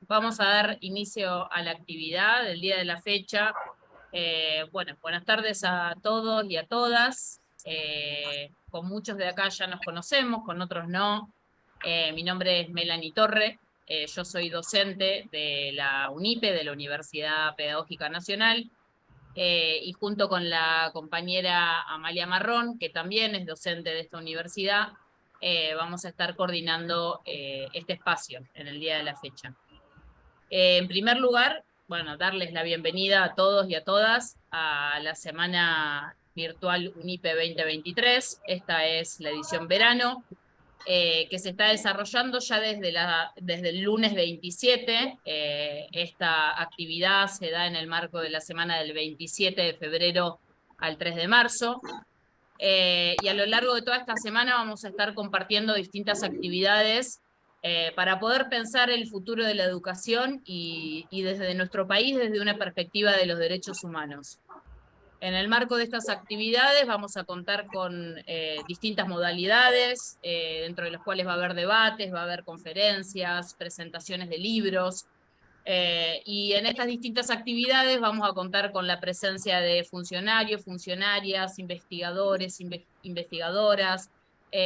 Vamos a dar inicio a la actividad del día de la fecha. Buenas tardes a todos y a todas. Con muchos de acá ya nos conocemos, con otros no. Mi nombre es Melanie Torre. Yo soy docente de la UNIPE, de la Universidad Pedagógica Nacional, y junto con la compañera Amalia Marrón, que también es docente de esta universidad, vamos a estar coordinando este espacio en el día de la fecha. En primer lugar, darles la bienvenida a todos y a todas a la Semana Virtual UNIPE 2023. Esta es la edición verano, que se está desarrollando ya desde el lunes 27. Esta actividad se da en el marco de la semana del 27 de febrero al 3 de marzo. Y a lo largo de toda esta semana vamos a estar compartiendo distintas actividades para poder pensar el futuro de la educación y desde nuestro país, desde una perspectiva de los derechos humanos. En el marco de estas actividades vamos a contar con distintas modalidades, dentro de las cuales va a haber debates, va a haber conferencias, presentaciones de libros, y en estas distintas actividades vamos a contar con la presencia de funcionarios, funcionarias, investigadores, investigadoras,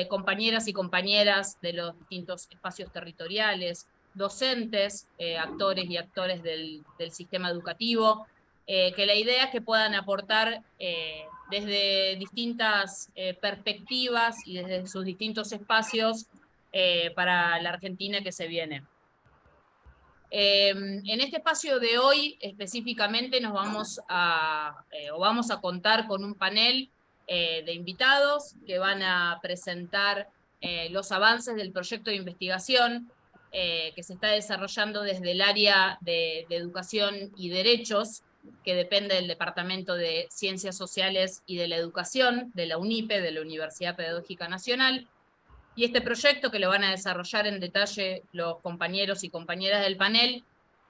compañeras y compañeras de los distintos espacios territoriales, docentes, actores y actores del sistema educativo, que la idea es que puedan aportar desde distintas perspectivas y desde sus distintos espacios para la Argentina que se viene. En este espacio de hoy específicamente vamos a contar con un panel de invitados que van a presentar los avances del proyecto de investigación que se está desarrollando desde el área de Educación y Derechos, que depende del Departamento de Ciencias Sociales y de la Educación, de la UNIPE, de la Universidad Pedagógica Nacional. Y este proyecto, que lo van a desarrollar en detalle los compañeros y compañeras del panel,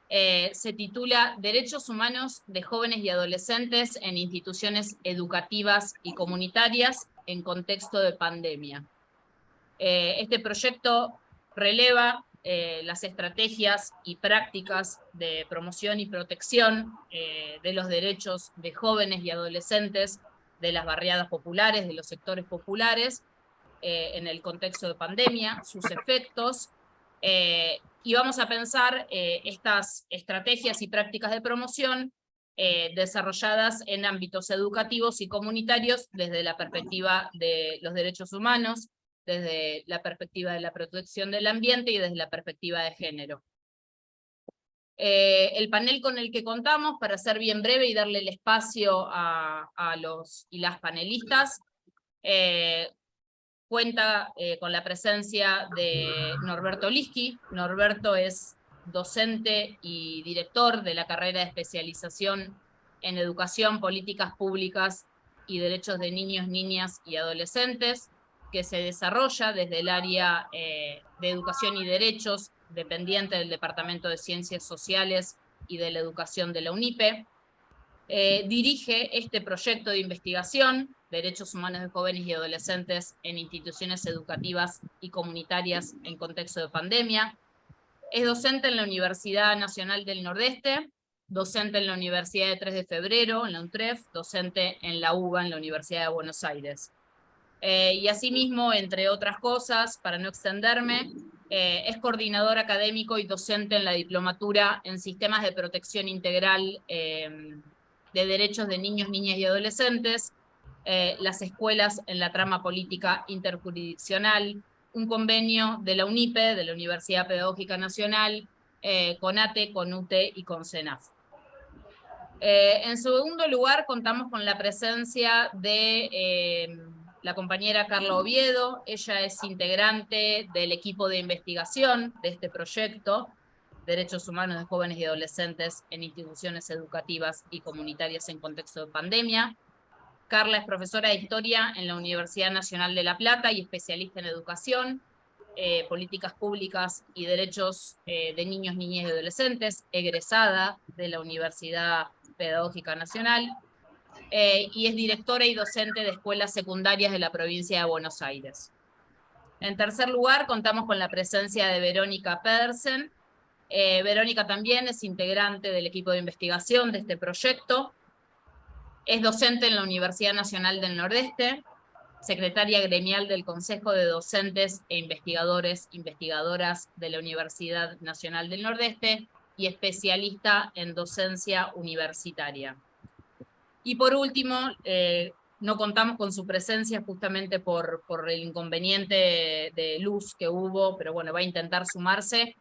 se titula Derechos Humanos de Jóvenes y Adolescentes en Instituciones Educativas y Comunitarias en Contexto de Pandemia. Este proyecto releva las estrategias y prácticas de promoción y protección de los derechos de jóvenes y adolescentes de las barriadas populares, de los sectores populares, en el contexto de pandemia, sus efectos, y vamos a pensar estas estrategias y prácticas de promoción desarrolladas en ámbitos educativos y comunitarios desde la perspectiva de los derechos humanos, desde la perspectiva de la protección del ambiente y desde la perspectiva de género. El panel con el que contamos, para ser bien breve y darle el espacio a los y las panelistas, cuenta con la presencia de Norberto Liski. Norberto es docente y director de la carrera de especialización en Educación, Políticas Públicas y Derechos de Niños, Niñas y Adolescentes, que se desarrolla desde el área de Educación y Derechos, dependiente del Departamento de Ciencias Sociales y de la Educación de la UNIPE. Dirige este proyecto de investigación, Derechos Humanos de Jóvenes y Adolescentes en Instituciones Educativas y Comunitarias en Contexto de Pandemia. Es docente en la Universidad Nacional del Nordeste, docente en la Universidad de 3 de Febrero, en la UNTREF, docente en la UBA, en la Universidad de Buenos Aires. Y asimismo, entre otras cosas, para no extenderme, es coordinador académico y docente en la diplomatura en Sistemas de Protección Integral de Derechos de Niños, Niñas y Adolescentes, las escuelas en la trama política interjurisdiccional, un convenio de la UNIPE, de la Universidad Pedagógica Nacional, con ATE, con UTE y con CENAF. En segundo lugar, contamos con la presencia de la compañera Carla Oviedo. Ella es integrante del equipo de investigación de este proyecto, Derechos Humanos de Jóvenes y Adolescentes en Instituciones Educativas y Comunitarias en Contexto de Pandemia. Carla es profesora de Historia en la Universidad Nacional de La Plata y especialista en educación, políticas públicas y derechos de niños, niñas y adolescentes, egresada de la Universidad Pedagógica Nacional, y es directora y docente de escuelas secundarias de la provincia de Buenos Aires. En tercer lugar, contamos con la presencia de Verónica Pedersen. Verónica también es integrante del equipo de investigación de este proyecto. Es docente en la Universidad Nacional del Nordeste, secretaria gremial del Consejo de Docentes e Investigadoras de la Universidad Nacional del Nordeste y especialista en docencia universitaria. Y por último, no contamos con su presencia justamente por el inconveniente de luz que hubo, pero bueno, va a intentar sumarse.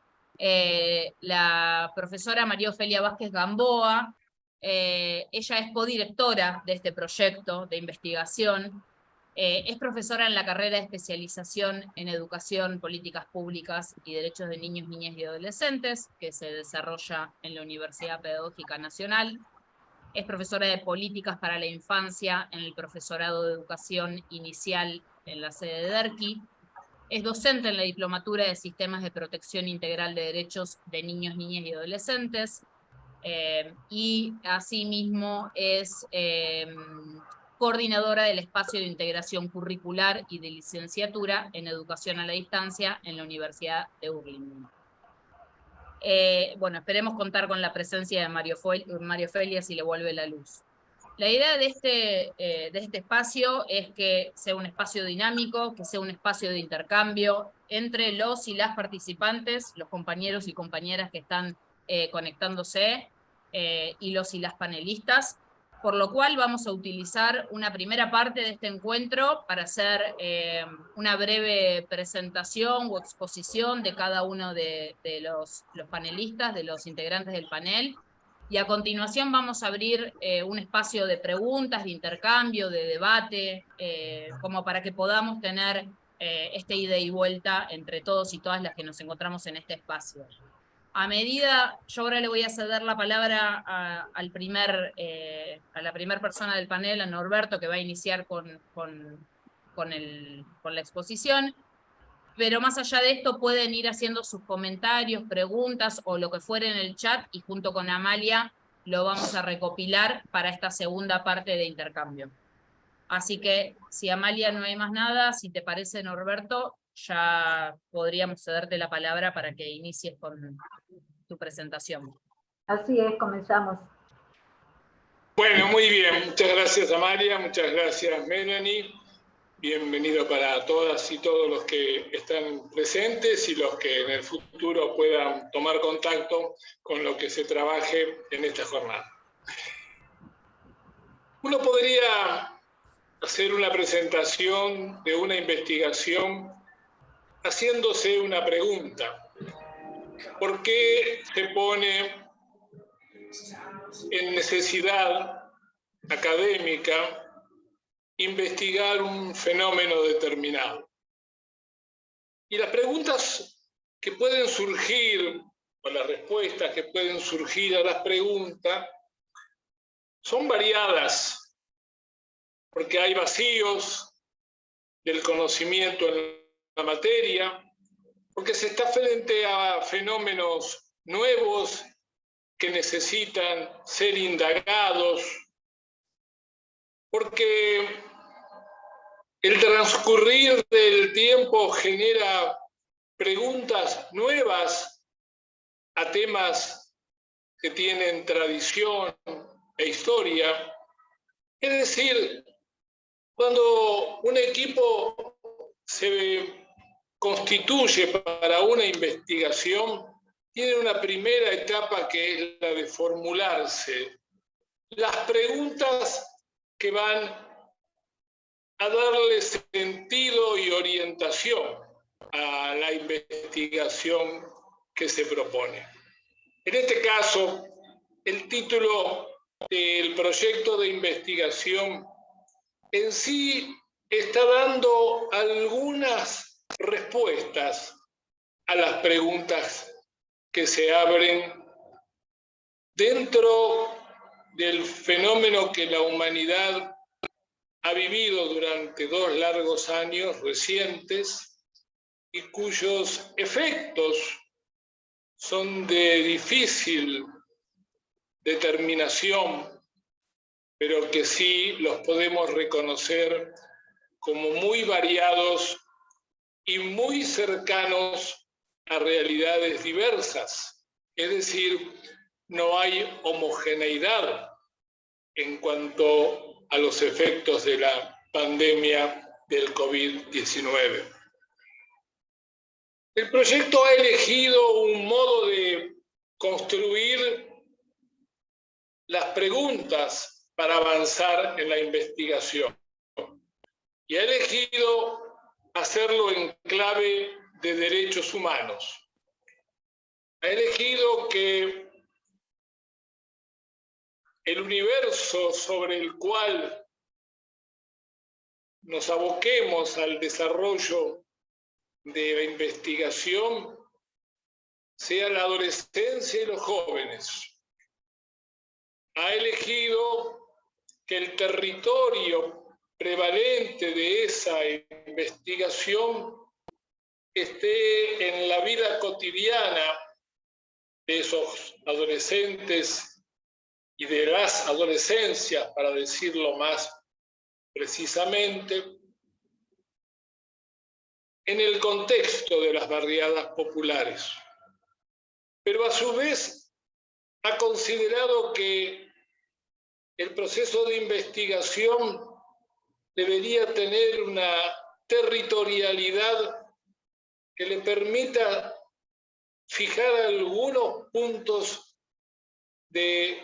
La profesora María Ofelia Vázquez Gamboa, ella es codirectora de este proyecto de investigación, es profesora en la carrera de especialización en Educación, Políticas Públicas y Derechos de Niños, Niñas y Adolescentes, que se desarrolla en la Universidad Pedagógica Nacional. Es profesora de Políticas para la Infancia en el Profesorado de Educación Inicial en la sede de Derqui. Es docente en la Diplomatura de Sistemas de Protección Integral de Derechos de Niños, Niñas y Adolescentes. Y asimismo es coordinadora del Espacio de Integración Curricular y de Licenciatura en Educación a la Distancia en la Universidad de Burlingame. Bueno, esperemos contar con la presencia de María Ofelia si le vuelve la luz. La idea de este espacio es que sea un espacio dinámico, que sea un espacio de intercambio entre los y las participantes, los compañeros y compañeras que están conectándose, y los y las panelistas, por lo cual vamos a utilizar una primera parte de este encuentro para hacer una breve presentación o exposición de cada uno de los panelistas, de los integrantes del panel, y a continuación vamos a abrir un espacio de preguntas, de intercambio, de debate, como para que podamos tener este ida y vuelta entre todos y todas las que nos encontramos en este espacio. A medida, yo ahora le voy a ceder la palabra a la primera persona del panel, a Norberto, que va a iniciar con la exposición, pero más allá de esto pueden ir haciendo sus comentarios, preguntas o lo que fuera en el chat, y junto con Amalia lo vamos a recopilar para esta segunda parte de intercambio. Así que si Amalia no hay más nada, si te parece, Norberto, ya podríamos cederte la palabra para que inicies con tu presentación. Así es, comenzamos. Bueno, muy bien. Muchas gracias, Amalia. Muchas gracias, Melanie. Bienvenido para todas y todos los que están presentes y los que en el futuro puedan tomar contacto con lo que se trabaje en esta jornada. Uno podría hacer una presentación de una investigación haciéndose una pregunta. ¿Por qué se pone en necesidad académica investigar un fenómeno determinado? Y las preguntas que pueden surgir, o las respuestas que pueden surgir a las preguntas, son variadas, porque hay vacíos del conocimiento en la materia, porque se está frente a fenómenos nuevos que necesitan ser indagados, porque el transcurrir del tiempo genera preguntas nuevas a temas que tienen tradición e historia. Es decir, cuando un equipo se constituye para una investigación, tiene una primera etapa que es la de formularse las preguntas que van a darle sentido y orientación a la investigación que se propone. En este caso, el título del proyecto de investigación en sí está dando algunas respuestas a las preguntas que se abren dentro del fenómeno que la humanidad ha vivido durante 2 largos años recientes y cuyos efectos son de difícil determinación, pero que sí los podemos reconocer como muy variados y muy cercanos a realidades diversas Es decir, no hay homogeneidad en cuanto a los efectos de la pandemia del COVID-19. El proyecto ha elegido un modo de construir las preguntas para avanzar en la investigación y ha elegido hacerlo en clave de derechos humanos. Ha elegido que el universo sobre el cual nos aboquemos al desarrollo de la investigación sea la adolescencia y los jóvenes. Ha elegido que el territorio prevalente de esa investigación esté en la vida cotidiana de esos adolescentes y de las adolescencias, para decirlo más precisamente, en el contexto de las barriadas populares. Pero a su vez ha considerado que el proceso de investigación debería tener una territorialidad que le permita fijar algunos puntos de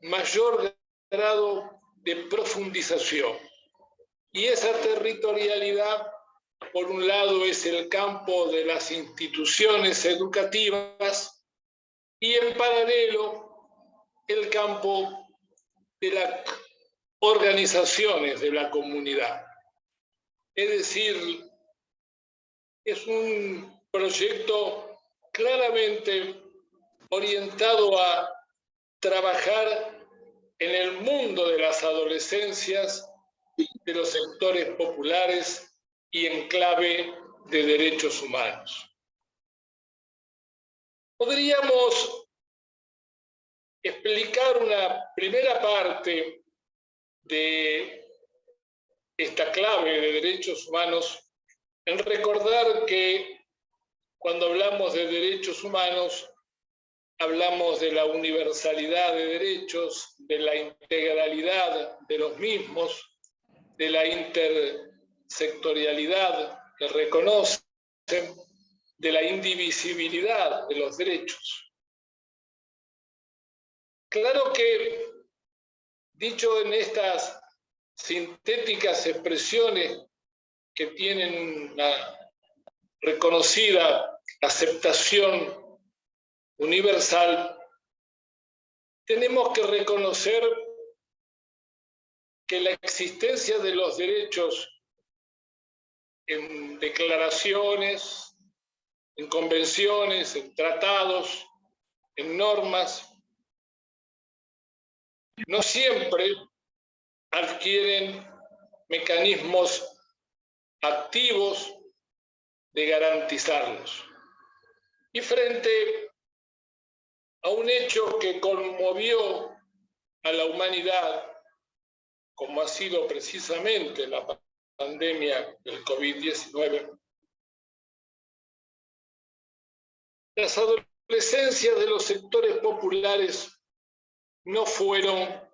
mayor grado de profundización. Y esa territorialidad, por un lado, es el campo de las instituciones educativas y en paralelo el campo de las organizaciones de la comunidad. Es decir, es un proyecto claramente orientado a trabajar en el mundo de las adolescencias, de los sectores populares y en clave de derechos humanos. Podríamos explicar una primera parte de esta clave de derechos humanos en recordar que cuando hablamos de derechos humanos hablamos de la universalidad de derechos, de la integralidad de los mismos, de la intersectorialidad que reconocen, de la indivisibilidad de los derechos. Claro que, dicho en estas sintéticas expresiones que tienen una reconocida aceptación universal, tenemos que reconocer que la existencia de los derechos en declaraciones, en convenciones, en tratados, en normas, no siempre adquieren mecanismos activos de garantizarlos. Y frente a un hecho que conmovió a la humanidad, como ha sido precisamente la pandemia del COVID-19, las adolescencias de los sectores populares no fueron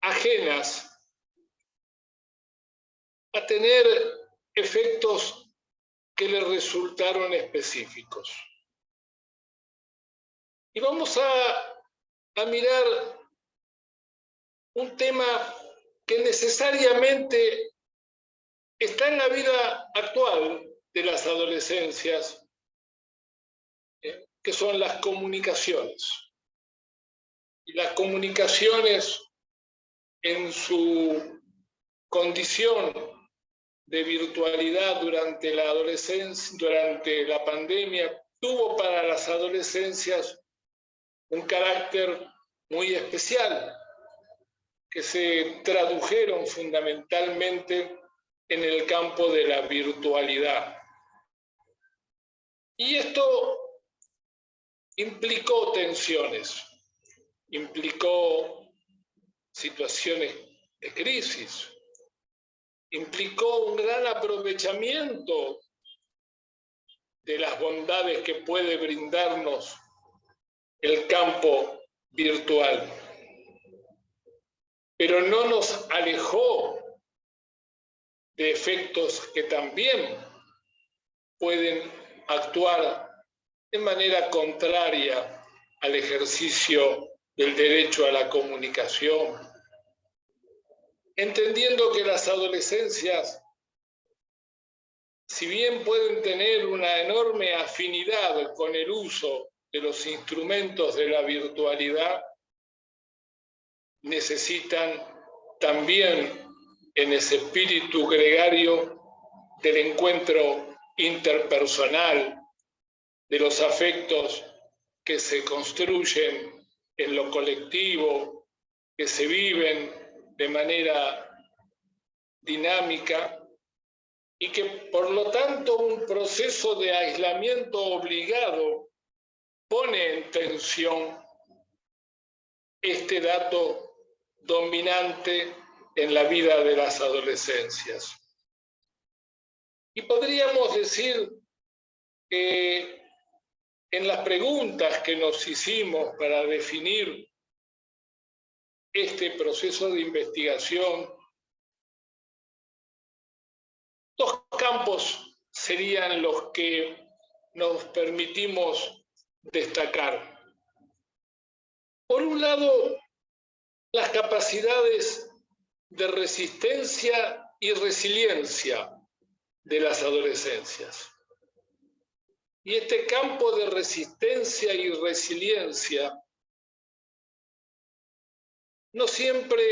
ajenas a tener efectos que les resultaron específicos. Y vamos a mirar un tema que necesariamente está en la vida actual de las adolescencias, que son las comunicaciones. Y las comunicaciones en su condición de virtualidad durante la adolescencia, durante la pandemia, tuvo para las adolescencias un carácter muy especial, que se tradujeron fundamentalmente en el campo de la virtualidad. Y esto implicó tensiones, implicó situaciones de crisis, implicó un gran aprovechamiento de las bondades que puede brindarnos el campo virtual, pero no nos alejó de efectos que también pueden actuar de manera contraria al ejercicio del derecho a la comunicación, entendiendo que las adolescencias, si bien pueden tener una enorme afinidad con el uso de los instrumentos de la virtualidad, necesitan también en ese espíritu gregario del encuentro interpersonal, de los afectos que se construyen en lo colectivo, que se viven de manera dinámica y que por lo tanto un proceso de aislamiento obligado pone en tensión este dato dominante en la vida de las adolescencias. Y podríamos decir que en las preguntas que nos hicimos para definir este proceso de investigación, dos campos serían los que nos permitimos destacar. Por un lado, las capacidades de resistencia y resiliencia de las adolescencias. Y este campo de resistencia y resiliencia no siempre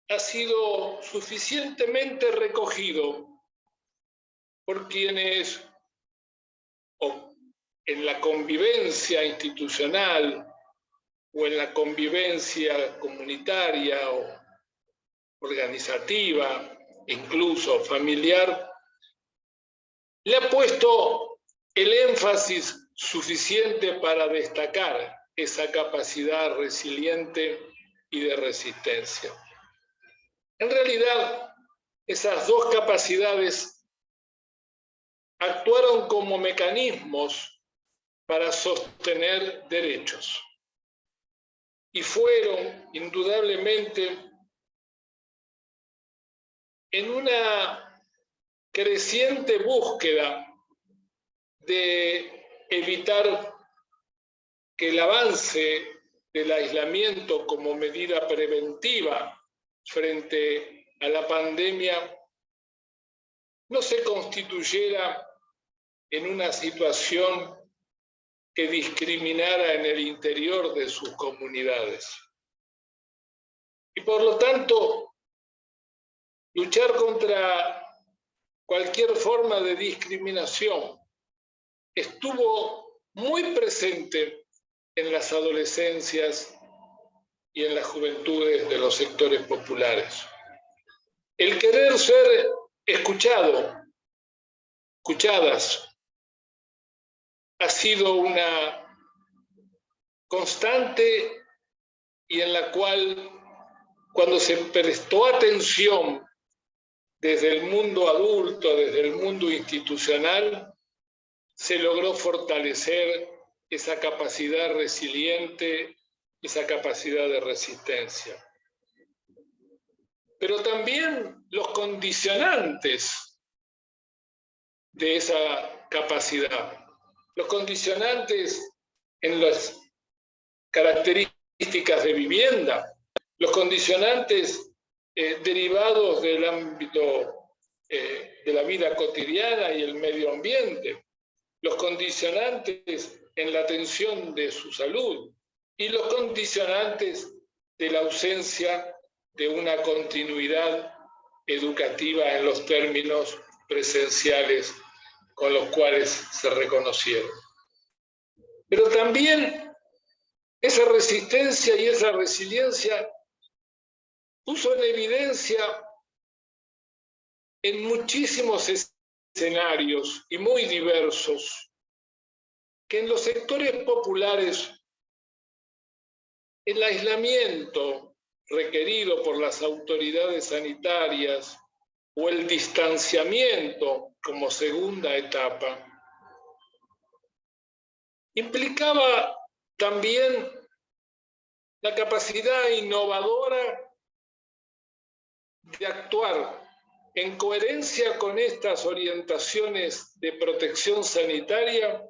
ha sido suficientemente recogido por quienes, o en la convivencia institucional, o en la convivencia comunitaria o organizativa, incluso familiar, le ha puesto el énfasis suficiente para destacar esa capacidad resiliente y de resistencia. En realidad, esas dos capacidades actuaron como mecanismos para sostener derechos y fueron indudablemente en una creciente búsqueda de evitar que el avance del aislamiento como medida preventiva frente a la pandemia no se constituyera en una situación que discriminara en el interior de sus comunidades. Y por lo tanto, luchar contra cualquier forma de discriminación estuvo muy presente en las adolescencias y en las juventudes de los sectores populares. El querer ser escuchadas, ha sido una constante y en la cual, cuando se prestó atención desde el mundo adulto, desde el mundo institucional, se logró fortalecer esa capacidad resiliente, esa capacidad de resistencia. Pero también los condicionantes de esa capacidad, los condicionantes en las características de vivienda, los condicionantes derivados del ámbito de la vida cotidiana y el medio ambiente, los condicionantes en la atención de su salud y los condicionantes de la ausencia de una continuidad educativa en los términos presenciales con los cuales se reconocieron. Pero también esa resistencia y esa resiliencia puso en evidencia en muchísimos escenarios y muy diversos que en los sectores populares el aislamiento requerido por las autoridades sanitarias o el distanciamiento como segunda etapa implicaba también la capacidad innovadora de actuar en coherencia con estas orientaciones de protección sanitaria,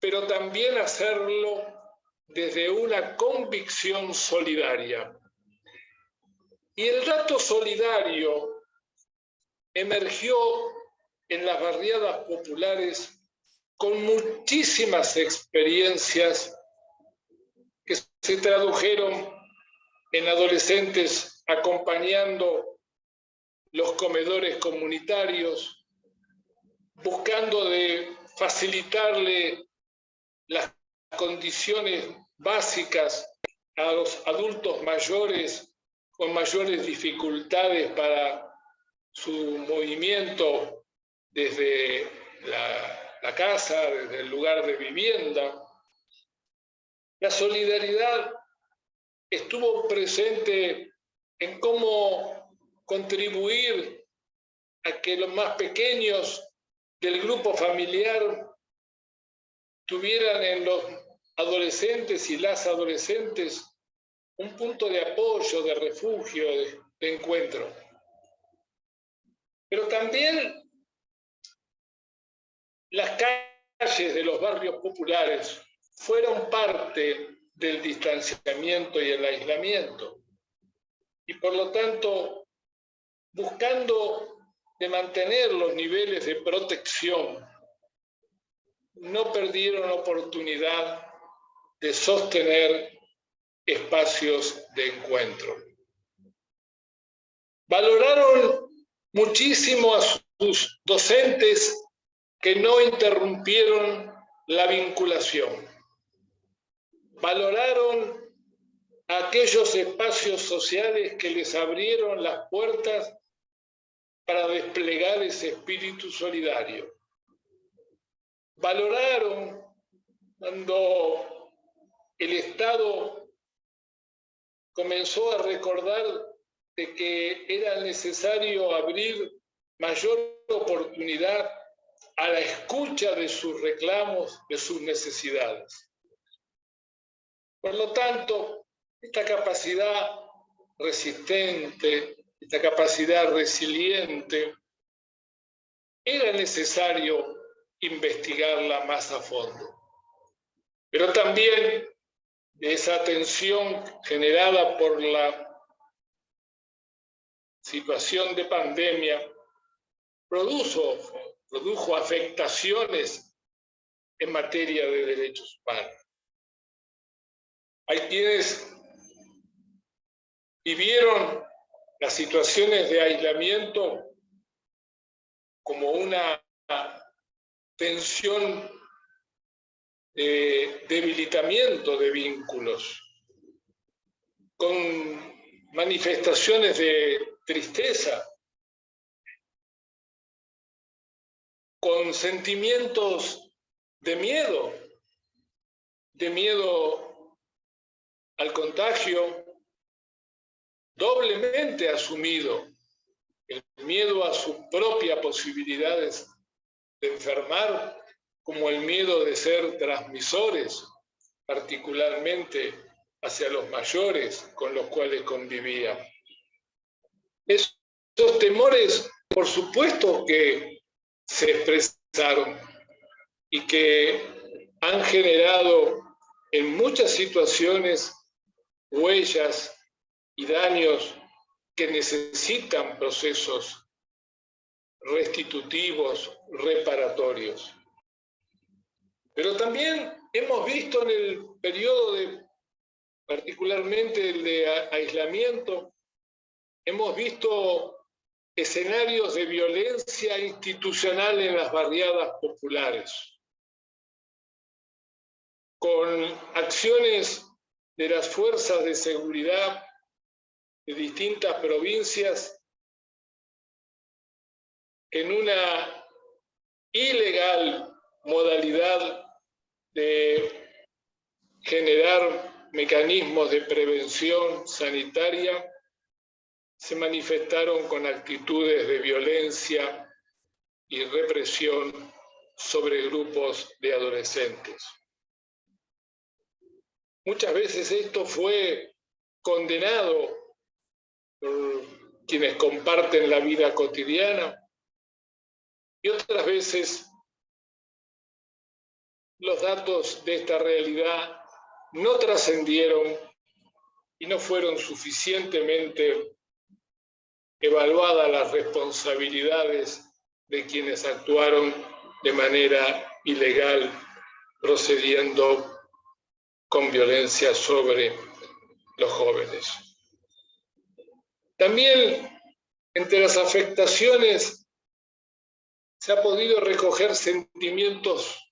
pero también hacerlo desde una convicción solidaria. Y el dato solidario emergió en las barriadas populares con muchísimas experiencias que se tradujeron en adolescentes acompañando los comedores comunitarios, buscando de facilitarle las condiciones básicas a los adultos mayores con mayores dificultades para su movimiento desde la casa, desde el lugar de vivienda. La solidaridad estuvo presente en cómo contribuir a que los más pequeños del grupo familiar tuvieran en los adolescentes y las adolescentes un punto de apoyo, de refugio, de encuentro. Pero también las calles de los barrios populares fueron parte del distanciamiento y el aislamiento. Y por lo tanto, buscando de mantener los niveles de protección, no perdieron oportunidad de sostener espacios de encuentro. Valoraron muchísimo a sus docentes que no interrumpieron la vinculación. Valoraron a aquellos espacios sociales que les abrieron las puertas para desplegar ese espíritu solidario. Valoraron cuando el Estado comenzó a recordar de que era necesario abrir mayor oportunidad a la escucha de sus reclamos, de sus necesidades. Por lo tanto, esta capacidad resistente, esta capacidad resiliente, era necesario investigarla más a fondo. Pero también de esa tensión generada por la situación de pandemia produjo afectaciones en materia de derechos humanos. Hay quienes vivieron las situaciones de aislamiento como una tensión de debilitamiento de vínculos, con manifestaciones de tristeza, con sentimientos de miedo al contagio, doblemente asumido, el miedo a sus propias posibilidades de enfermar, como el miedo de ser transmisores, particularmente hacia los mayores con los cuales convivía. Esos temores, por supuesto que se expresaron y que han generado en muchas situaciones huellas y daños que necesitan procesos restitutivos, reparatorios. Pero también hemos visto en el periodo particularmente el de aislamiento, hemos visto escenarios de violencia institucional en las barriadas populares, con acciones de las fuerzas de seguridad de distintas provincias en una ilegal modalidad de generar mecanismos de prevención sanitaria, se manifestaron con actitudes de violencia y represión sobre grupos de adolescentes. Muchas veces esto fue condenado por quienes comparten la vida cotidiana y otras veces los datos de esta realidad no trascendieron y no fueron suficientemente evaluadas las responsabilidades de quienes actuaron de manera ilegal, procediendo con violencia sobre los jóvenes. También entre las afectaciones se ha podido recoger sentimientos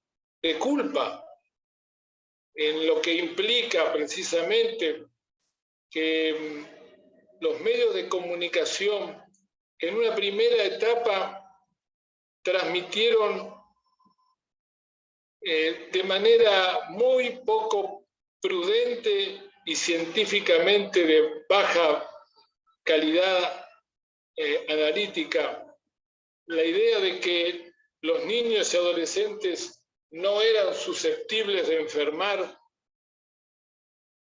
de culpa en lo que implica precisamente que los medios de comunicación en una primera etapa transmitieron de manera muy poco prudente y científicamente de baja calidad analítica la idea de que los niños y adolescentes no eran susceptibles de enfermar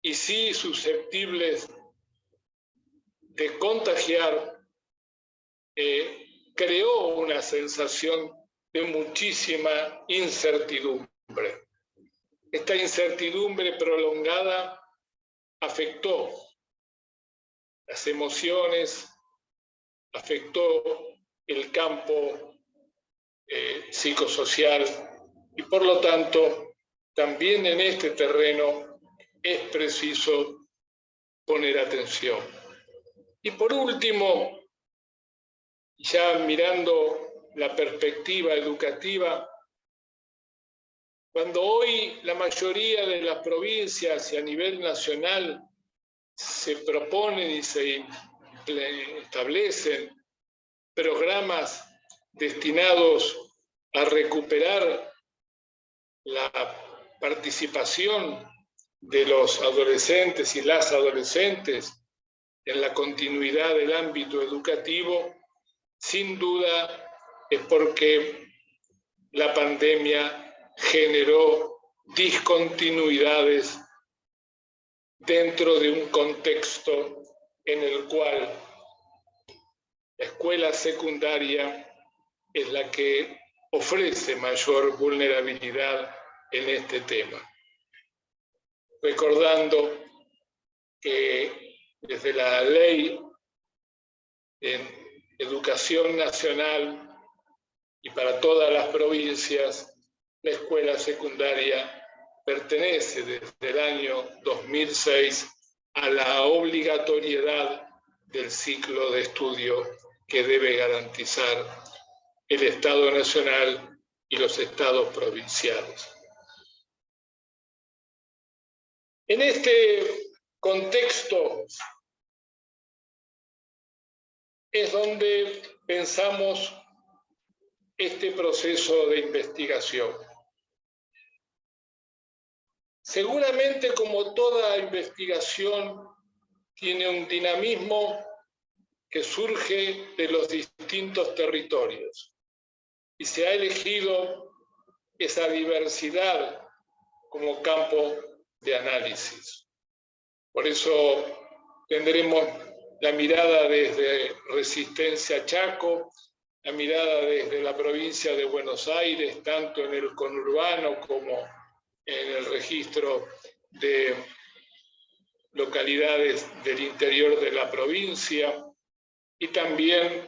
y sí susceptibles de contagiar, creó una sensación de muchísima incertidumbre. Esta incertidumbre prolongada afectó las emociones, afectó el campo psicosocial y por lo tanto también en este terreno es preciso poner atención. Y por último, ya mirando la perspectiva educativa, cuando hoy la mayoría de las provincias y a nivel nacional se proponen y se establecen programas destinados a recuperar la participación de los adolescentes y las adolescentes en la continuidad del ámbito educativo, sin duda es porque la pandemia generó discontinuidades dentro de un contexto en el cual la escuela secundaria es la que ofrece mayor vulnerabilidad en este tema. Recordando que desde la ley de educación nacional y para todas las provincias, la escuela secundaria pertenece desde el año 2006 a la obligatoriedad del ciclo de estudio que debe garantizar el Estado Nacional y los estados provinciales. En este contexto es donde pensamos este proceso de investigación. Seguramente, como toda investigación, tiene un dinamismo que surge de los distintos territorios y se ha elegido esa diversidad como campo de análisis. Por eso tendremos la mirada desde Resistencia Chaco, la mirada desde la provincia de Buenos Aires, tanto en el conurbano como en el registro de localidades del interior de la provincia, y también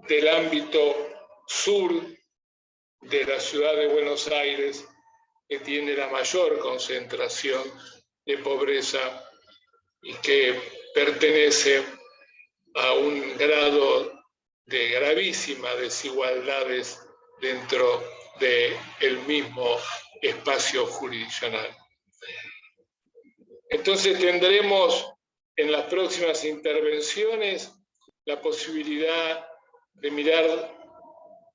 del ámbito sur de la ciudad de Buenos Aires, que tiene la mayor concentración de pobreza y que pertenece a un grado de gravísimas desigualdades dentro del mismo espacio jurisdiccional. Entonces tendremos en las próximas intervenciones la posibilidad de mirar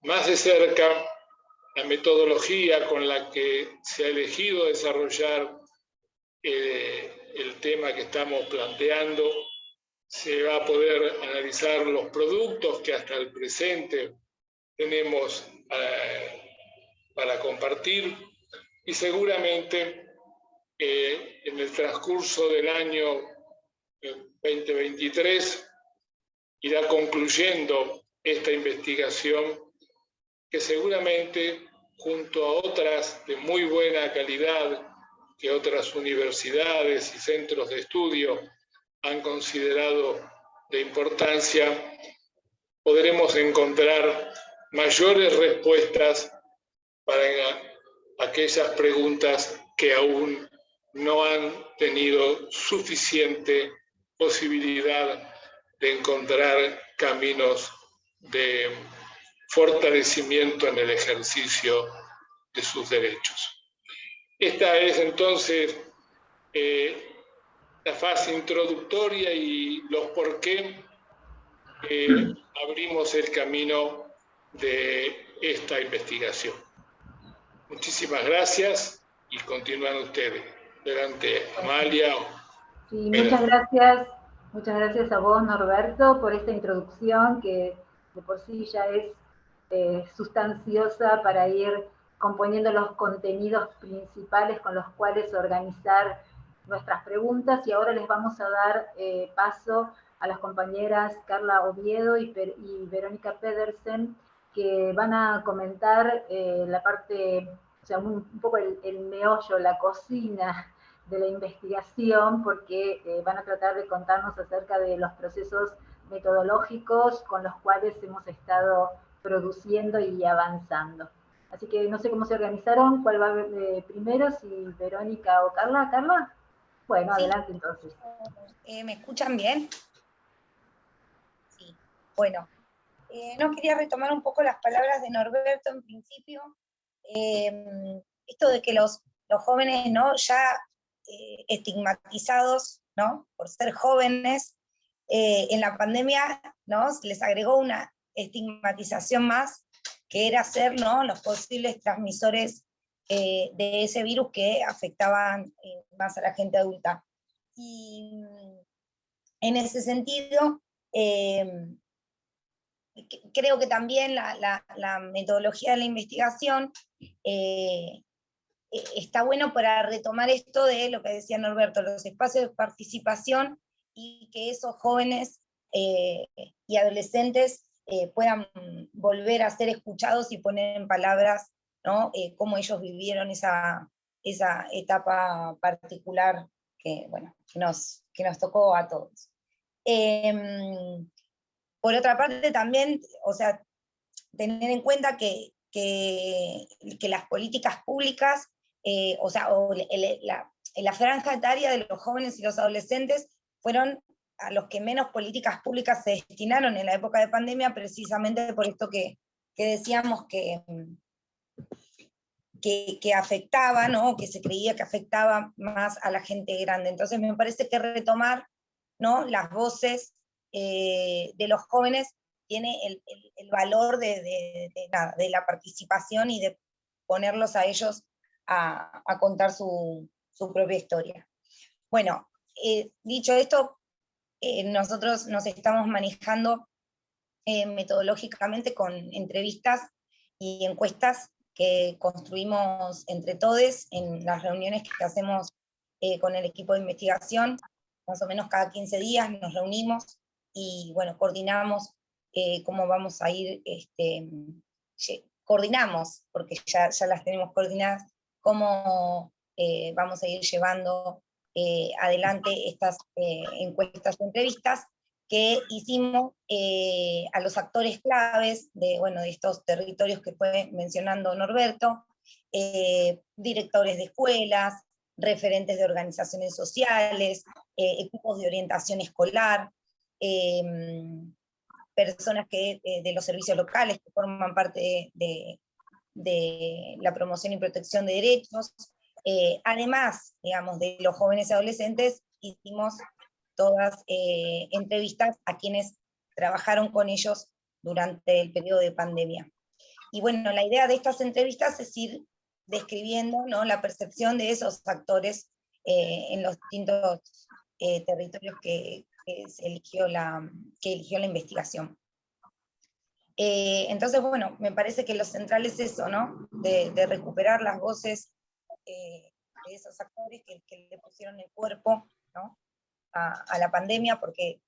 más de cerca la metodología con la que se ha elegido desarrollar el tema que estamos planteando. Se va a poder analizar los productos que hasta el presente tenemos para compartir y seguramente en el transcurso del año 2023 irá concluyendo esta investigación que seguramente, junto a otras de muy buena calidad que otras universidades y centros de estudio han considerado de importancia, podremos encontrar mayores respuestas para aquellas preguntas que aún no han tenido suficiente posibilidad de encontrar caminos de fortalecimiento en el ejercicio de sus derechos. Esta es entonces la fase introductoria y los por qué abrimos el camino de esta investigación. Muchísimas gracias y continúan ustedes. Adelante, Amalia. Sí, muchas gracias a vos, Norberto, por esta introducción que de por sí ya es sustanciosa para ir componiendo los contenidos principales con los cuales organizar nuestras preguntas, y ahora les vamos a dar paso a las compañeras Carla Oviedo y Verónica Pedersen, que van a comentar la parte, o sea, un poco el meollo, la cocina de la investigación, porque van a tratar de contarnos acerca de los procesos metodológicos con los cuales hemos estado produciendo y avanzando. Así que no sé cómo se organizaron, cuál va primero, si Verónica o Carla. ¿Carla? Bueno, sí. Adelante entonces. ¿Me escuchan bien? Sí. Bueno, no quería retomar un poco las palabras de Norberto en principio. Esto de que los jóvenes, ¿no?, ya estigmatizados, ¿no?, por ser jóvenes, en la pandemia, ¿no?, se les agregó una estigmatización más, que era ser, ¿no?, los posibles transmisores de ese virus que afectaban más a la gente adulta. Y en ese sentido, creo que también la metodología de la investigación está bueno para retomar esto de lo que decía Norberto, los espacios de participación, y que esos jóvenes y adolescentes puedan volver a ser escuchados y poner en palabras, ¿no?, cómo ellos vivieron esa etapa particular que, bueno, que nos tocó a todos. Por otra parte también, o sea, tener en cuenta que las políticas públicas, o sea, la franja etaria de los jóvenes y los adolescentes fueron a los que menos políticas públicas se destinaron en la época de pandemia, precisamente por esto que decíamos que afectaba, ¿no?, que se creía que afectaba más a la gente grande. Entonces me parece que retomar, ¿no?, las voces de los jóvenes tiene el valor de la participación y de ponerlos a ellos a contar su propia historia. Bueno, dicho esto, nosotros nos estamos manejando metodológicamente con entrevistas y encuestas que construimos entre todos en las reuniones que hacemos con el equipo de investigación. Más o menos cada 15 días nos reunimos y, bueno, coordinamos cómo vamos a ir, coordinamos, porque ya las tenemos coordinadas, cómo vamos a ir llevando adelante estas encuestas y entrevistas que hicimos a los actores claves de estos territorios que fue mencionando Norberto, directores de escuelas, referentes de organizaciones sociales, equipos de orientación escolar, personas de los servicios locales que forman parte de la promoción y protección de derechos. Además, digamos, de los jóvenes y adolescentes, hicimos todas entrevistas a quienes trabajaron con ellos durante el periodo de pandemia. Y bueno, la idea de estas entrevistas es ir describiendo, ¿no?, la percepción de esos actores en los distintos territorios que eligió la investigación. Entonces, bueno, me parece que lo central es eso, ¿no?, de recuperar las voces esos actores que le pusieron el cuerpo, ¿no?, a la pandemia, porque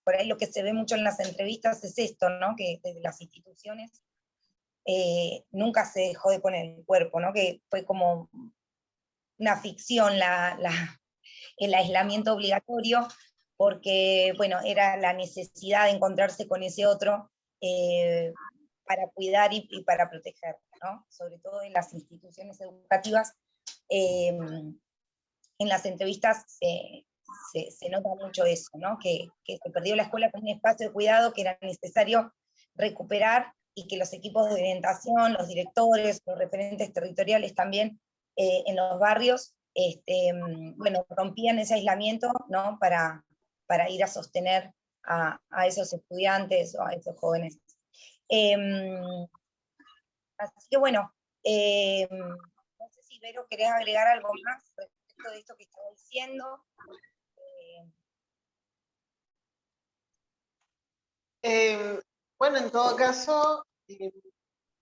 por ahí lo que se ve mucho en las entrevistas es esto, ¿no?, que desde las instituciones nunca se dejó de poner el cuerpo, ¿no?, que fue como una ficción el aislamiento obligatorio, porque, bueno, era la necesidad de encontrarse con ese otro para cuidar y para proteger, ¿no?, sobre todo en las instituciones educativas. En las entrevistas se nota mucho eso, ¿no?, que se perdió la escuela como un espacio de cuidado que era necesario recuperar, y que los equipos de orientación, los directores, los referentes territoriales también en los barrios, bueno, rompían ese aislamiento, ¿no?, para ir a sostener a esos estudiantes o a esos jóvenes. Así que bueno, no sé si Vero querés agregar algo más respecto de esto que estaba diciendo. Bueno, en todo caso,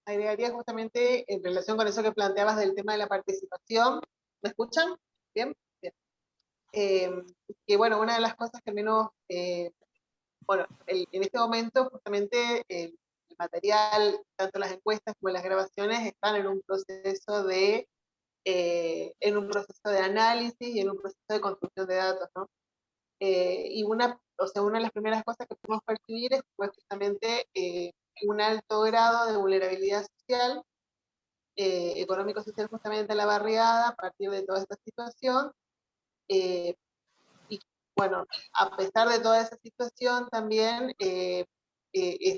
agregaría justamente en relación con eso que planteabas del tema de la participación. ¿Me escuchan? ¿Bien? Bien. Que bueno, una de las cosas que menos, bueno, en este momento justamente el material, tanto las encuestas como las grabaciones, están en un proceso de análisis y en un proceso de construcción de datos, ¿no? Y una de las primeras cosas que pudimos percibir fue justamente un alto grado de vulnerabilidad social, económico-social justamente en la barriada, a partir de toda esta situación. Y bueno, a pesar de toda esa situación también, en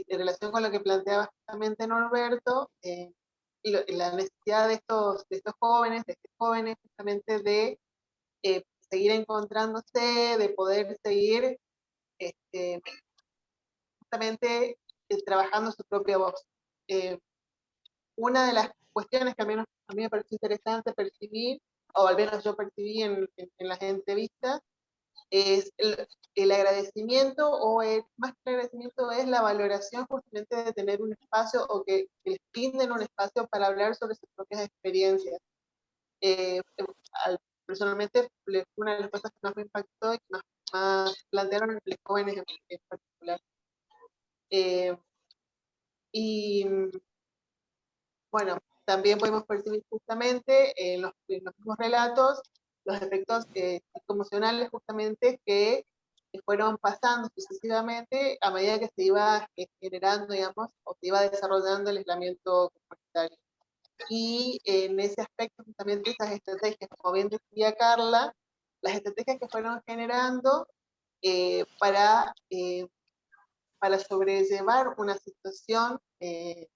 relación con lo que planteaba justamente Norberto, la necesidad de estos jóvenes, justamente de seguir encontrándose, de poder seguir justamente trabajando su propia voz. Una de las cuestiones que al menos a mí me pareció interesante percibir, o al menos yo percibí en las entrevistas, es el agradecimiento, más que el agradecimiento es la valoración justamente de tener un espacio, o que les brinden un espacio para hablar sobre sus propias experiencias. Personalmente, una de las cosas que más me impactó y que más plantearon los jóvenes en particular. Y bueno, también podemos percibir justamente en los mismos relatos los efectos psicoemocionales justamente que fueron pasando sucesivamente a medida que se iba generando, digamos, o se iba desarrollando el aislamiento comunitario. Y en ese aspecto justamente esas estrategias, como bien decía Carla, las estrategias que fueron generando para sobrellevar una situación de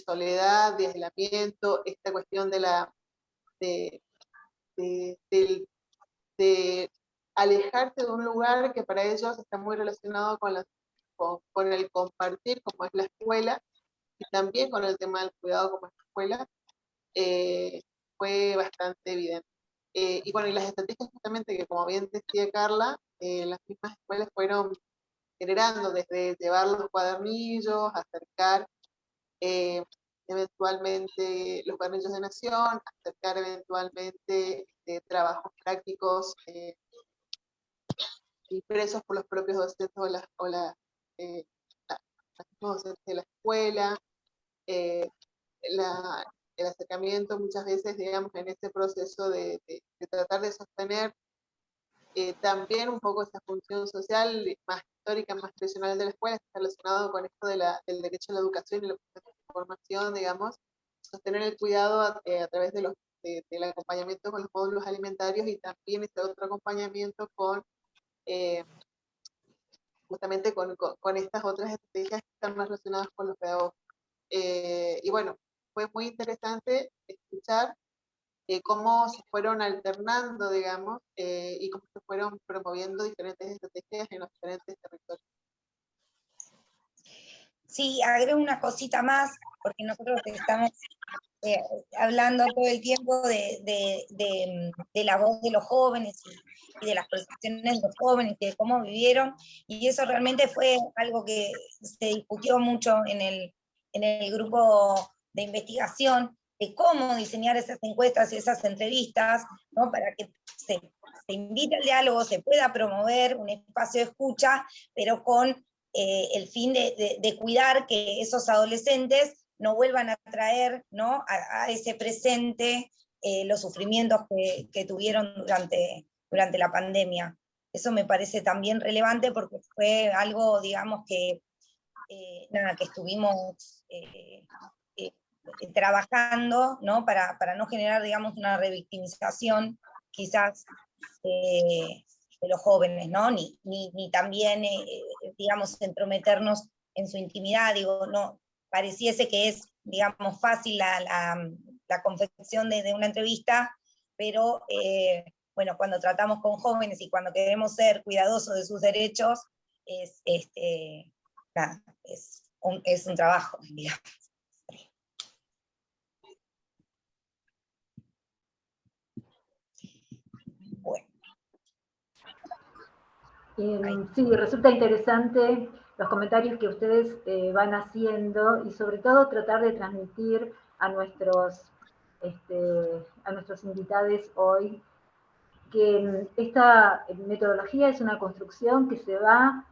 soledad, de aislamiento, esta cuestión de alejarse de un lugar que para ellos está muy relacionado con el compartir, como es la escuela, y también con el tema del cuidado, como es la escuela, fue bastante evidente. Y bueno, y las estrategias justamente que, como bien decía Carla, las mismas escuelas fueron generando, desde llevar los cuadernillos, acercar eventualmente los cuadernillos de nación, acercar eventualmente trabajos prácticos impresos por los propios docentes o los mismos docentes de la escuela, el acercamiento muchas veces, digamos, en ese proceso de tratar de sostener también un poco esa función social más histórica, más tradicional de la escuela, está relacionado con esto del derecho a la educación y la formación, digamos, sostener el cuidado a través del acompañamiento con los módulos alimentarios, y también este otro acompañamiento con justamente con estas otras estrategias que están más relacionadas con los pedagogos. Y bueno, fue muy interesante escuchar cómo se fueron alternando, digamos, y cómo se fueron promoviendo diferentes estrategias en los diferentes territorios. Sí, agrego una cosita más, porque nosotros estamos hablando todo el tiempo de la voz de los jóvenes y de las percepciones de los jóvenes, de cómo vivieron, y eso realmente fue algo que se discutió mucho en el grupo de investigación, cómo diseñar esas encuestas y esas entrevistas, ¿no? Para que se invite al diálogo, se pueda promover un espacio de escucha, pero con el fin de cuidar que esos adolescentes no vuelvan a traer, ¿no? a ese presente los sufrimientos que tuvieron durante la pandemia. Eso me parece también relevante porque fue algo, digamos, que estuvimos trabajando, ¿no? Para no generar, digamos, una revictimización, quizás, de los jóvenes, ¿no? Ni también, digamos, entrometernos en su intimidad, digo, no, pareciese que es, digamos, fácil la confección de una entrevista, pero, bueno, cuando tratamos con jóvenes y cuando queremos ser cuidadosos de sus derechos, es un trabajo, digamos. Bueno. Sí, resulta interesante los comentarios que ustedes van haciendo y sobre todo tratar de transmitir a nuestros invitados hoy que esta metodología es una construcción que se va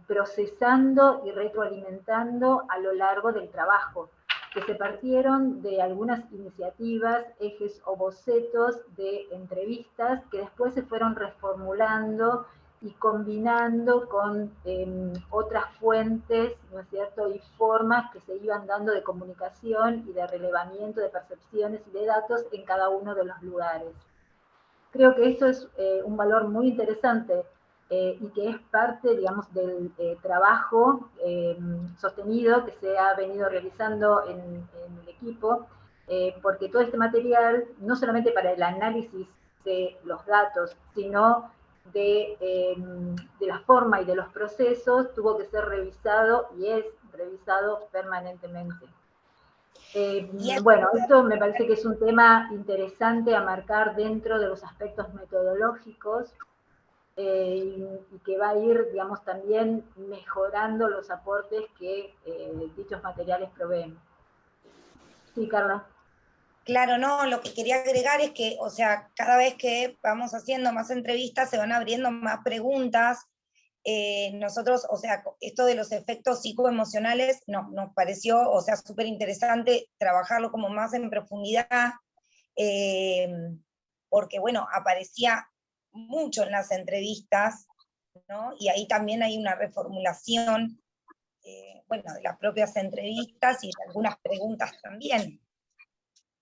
procesando y retroalimentando a lo largo del trabajo, que se partieron de algunas iniciativas, ejes o bocetos de entrevistas que después se fueron reformulando y combinando con otras fuentes, ¿no es cierto?, y formas que se iban dando de comunicación y de relevamiento de percepciones y de datos en cada uno de los lugares. Creo que esto es un valor muy interesante y que es parte, digamos, del trabajo sostenido que se ha venido realizando en el equipo, porque todo este material, no solamente para el análisis de los datos, sino de la forma y de los procesos, tuvo que ser revisado y es revisado permanentemente. Bueno, esto me parece que es un tema interesante a marcar dentro de los aspectos metodológicos y que va a ir, digamos, también mejorando los aportes que dichos materiales proveen. Sí, Carla. Claro, no, lo que quería agregar es que, o sea, cada vez que vamos haciendo más entrevistas se van abriendo más preguntas. Nosotros, o sea, esto de los efectos psicoemocionales nos pareció, o sea, súper interesante trabajarlo como más en profundidad, porque, bueno, aparecía mucho en las entrevistas, ¿no? Y ahí también hay una reformulación, bueno, de las propias entrevistas y de algunas preguntas también.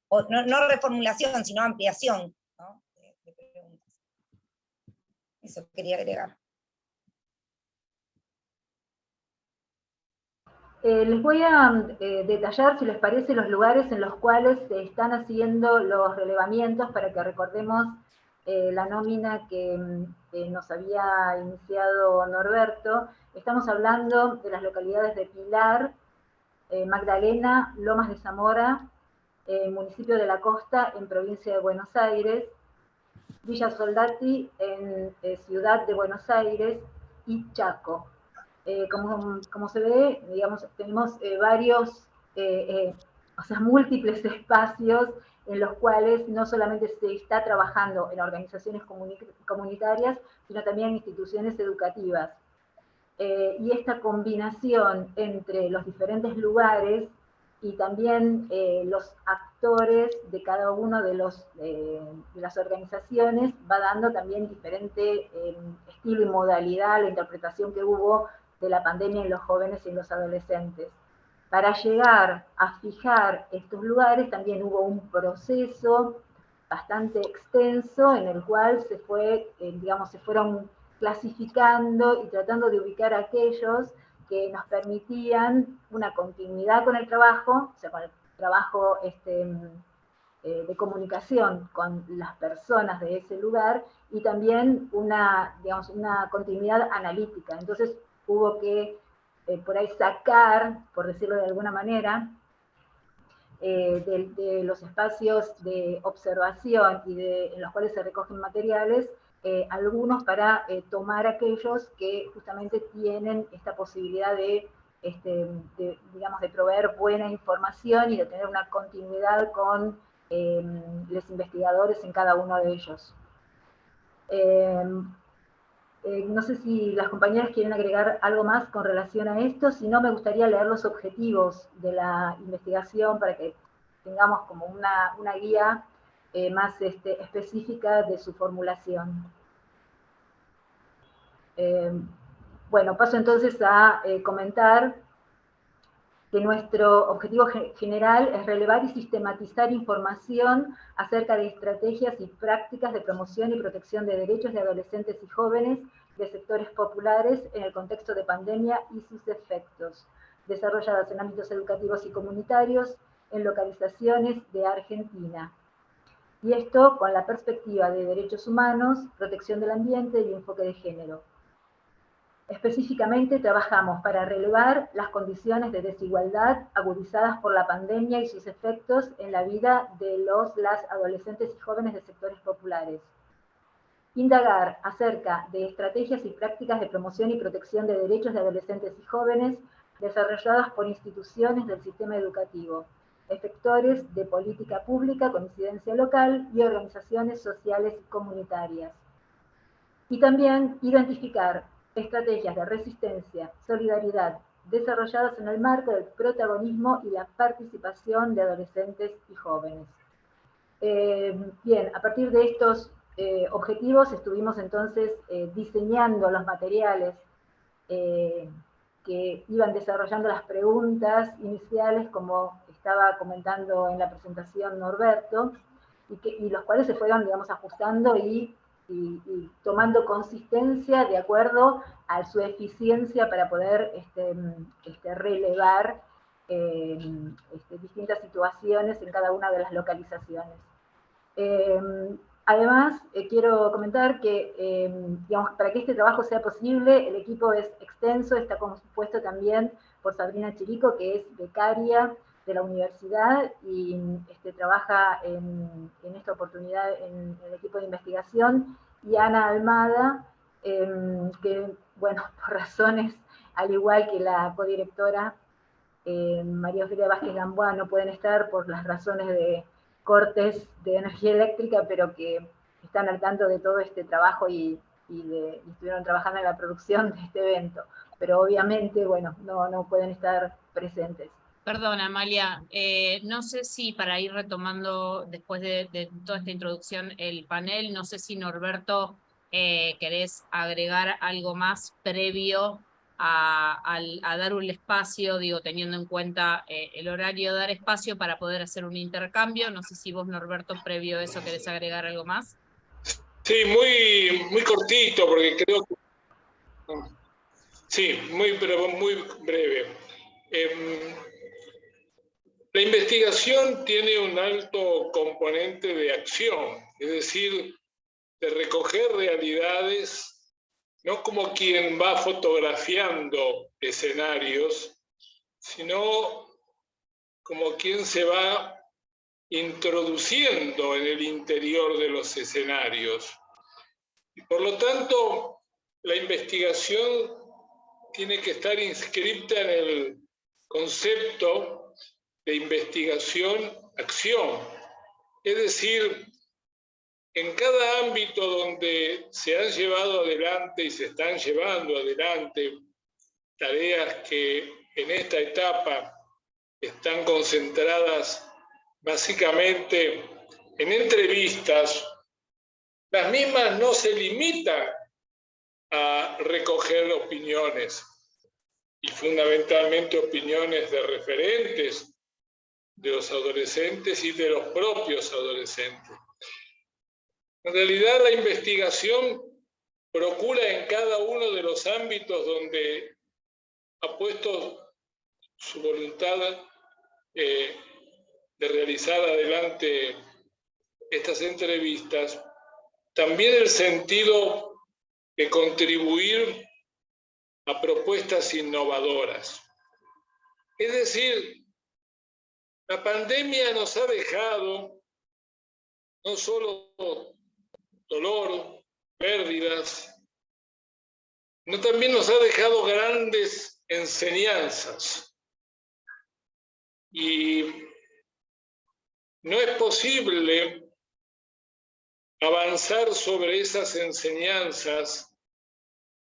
O, no reformulación, sino ampliación, ¿no? de preguntas. Eso quería agregar. Les voy a detallar, si les parece, los lugares en los cuales se están haciendo los relevamientos para que recordemos la nómina que nos había iniciado Norberto. Estamos hablando de las localidades de Pilar, Magdalena, Lomas de Zamora, municipio de La Costa, en provincia de Buenos Aires, Villa Soldati, en Ciudad de Buenos Aires, y Chaco. Como se ve, digamos, tenemos varios, o sea, múltiples espacios en los cuales no solamente se está trabajando en organizaciones comunitarias, sino también en instituciones educativas. Y esta combinación entre los diferentes lugares y también los actores de cada uno de las organizaciones va dando también diferente estilo y modalidad a la interpretación que hubo de la pandemia en los jóvenes y en los adolescentes. Para llegar a fijar estos lugares también hubo un proceso bastante extenso en el cual se fueron clasificando y tratando de ubicar a aquellos que nos permitían una continuidad con el trabajo, o sea, con el trabajo de comunicación con las personas de ese lugar y también una continuidad analítica. Entonces hubo que por ahí sacar, por decirlo de alguna manera, de los espacios de observación y en los cuales se recogen materiales, algunos para tomar aquellos que justamente tienen esta posibilidad de digamos, de proveer buena información y de tener una continuidad con los investigadores en cada uno de ellos. No sé si las compañeras quieren agregar algo más con relación a esto, si no me gustaría leer los objetivos de la investigación para que tengamos como una guía más específica de su formulación. Bueno, paso entonces a comentar que nuestro objetivo general es relevar y sistematizar información acerca de estrategias y prácticas de promoción y protección de derechos de adolescentes y jóvenes de sectores populares en el contexto de pandemia y sus efectos, desarrolladas en ámbitos educativos y comunitarios en localizaciones de Argentina. Y esto con la perspectiva de derechos humanos, protección del ambiente y enfoque de género. Específicamente trabajamos para relevar las condiciones de desigualdad agudizadas por la pandemia y sus efectos en la vida de las adolescentes y jóvenes de sectores populares. Indagar acerca de estrategias y prácticas de promoción y protección de derechos de adolescentes y jóvenes desarrolladas por instituciones del sistema educativo, efectores de política pública con incidencia local y organizaciones sociales y comunitarias. Y también identificar estrategias de resistencia, solidaridad, desarrolladas en el marco del protagonismo y la participación de adolescentes y jóvenes. Bien, a partir de estos objetivos estuvimos entonces diseñando los materiales que iban desarrollando las preguntas iniciales, como estaba comentando en la presentación Norberto, y los cuales se fueron, digamos, ajustando y tomando consistencia de acuerdo a su eficiencia para poder relevar distintas situaciones en cada una de las localizaciones. Además, quiero comentar que, digamos, para que este trabajo sea posible, el equipo es extenso, está compuesto también por Sabrina Chirico, que es becaria de la universidad y trabaja en esta oportunidad en el equipo de investigación, y Ana Almada, que, bueno, por razones, al igual que la codirectora María Ofelia Vázquez Gamboa, no pueden estar por las razones de cortes de energía eléctrica, pero que están al tanto de todo este trabajo y estuvieron trabajando en la producción de este evento. Pero obviamente, bueno, no pueden estar presentes. Perdón, Amalia, no sé si para ir retomando después de toda esta introducción el panel, no sé si Norberto querés agregar algo más previo a dar un espacio, digo, teniendo en cuenta el horario, dar espacio para poder hacer un intercambio. No sé si vos, Norberto, previo a eso querés agregar algo más. Sí, muy cortito, porque creo que... Sí, pero muy breve. La investigación tiene un alto componente de acción, es decir, de recoger realidades, no como quien va fotografiando escenarios, sino como quien se va introduciendo en el interior de los escenarios. Y por lo tanto, la investigación tiene que estar inscrita en el concepto de investigación-acción. Es decir, en cada ámbito donde se han llevado adelante y se están llevando adelante tareas que en esta etapa están concentradas básicamente en entrevistas, las mismas no se limitan a recoger opiniones, y fundamentalmente opiniones de referentes de los adolescentes y de los propios adolescentes. En realidad, la investigación procura en cada uno de los ámbitos donde ha puesto su voluntad de realizar adelante estas entrevistas, también el sentido de contribuir a propuestas innovadoras. Es decir, la pandemia nos ha dejado no solo dolor, pérdidas, sino también nos ha dejado grandes enseñanzas. Y no es posible avanzar sobre esas enseñanzas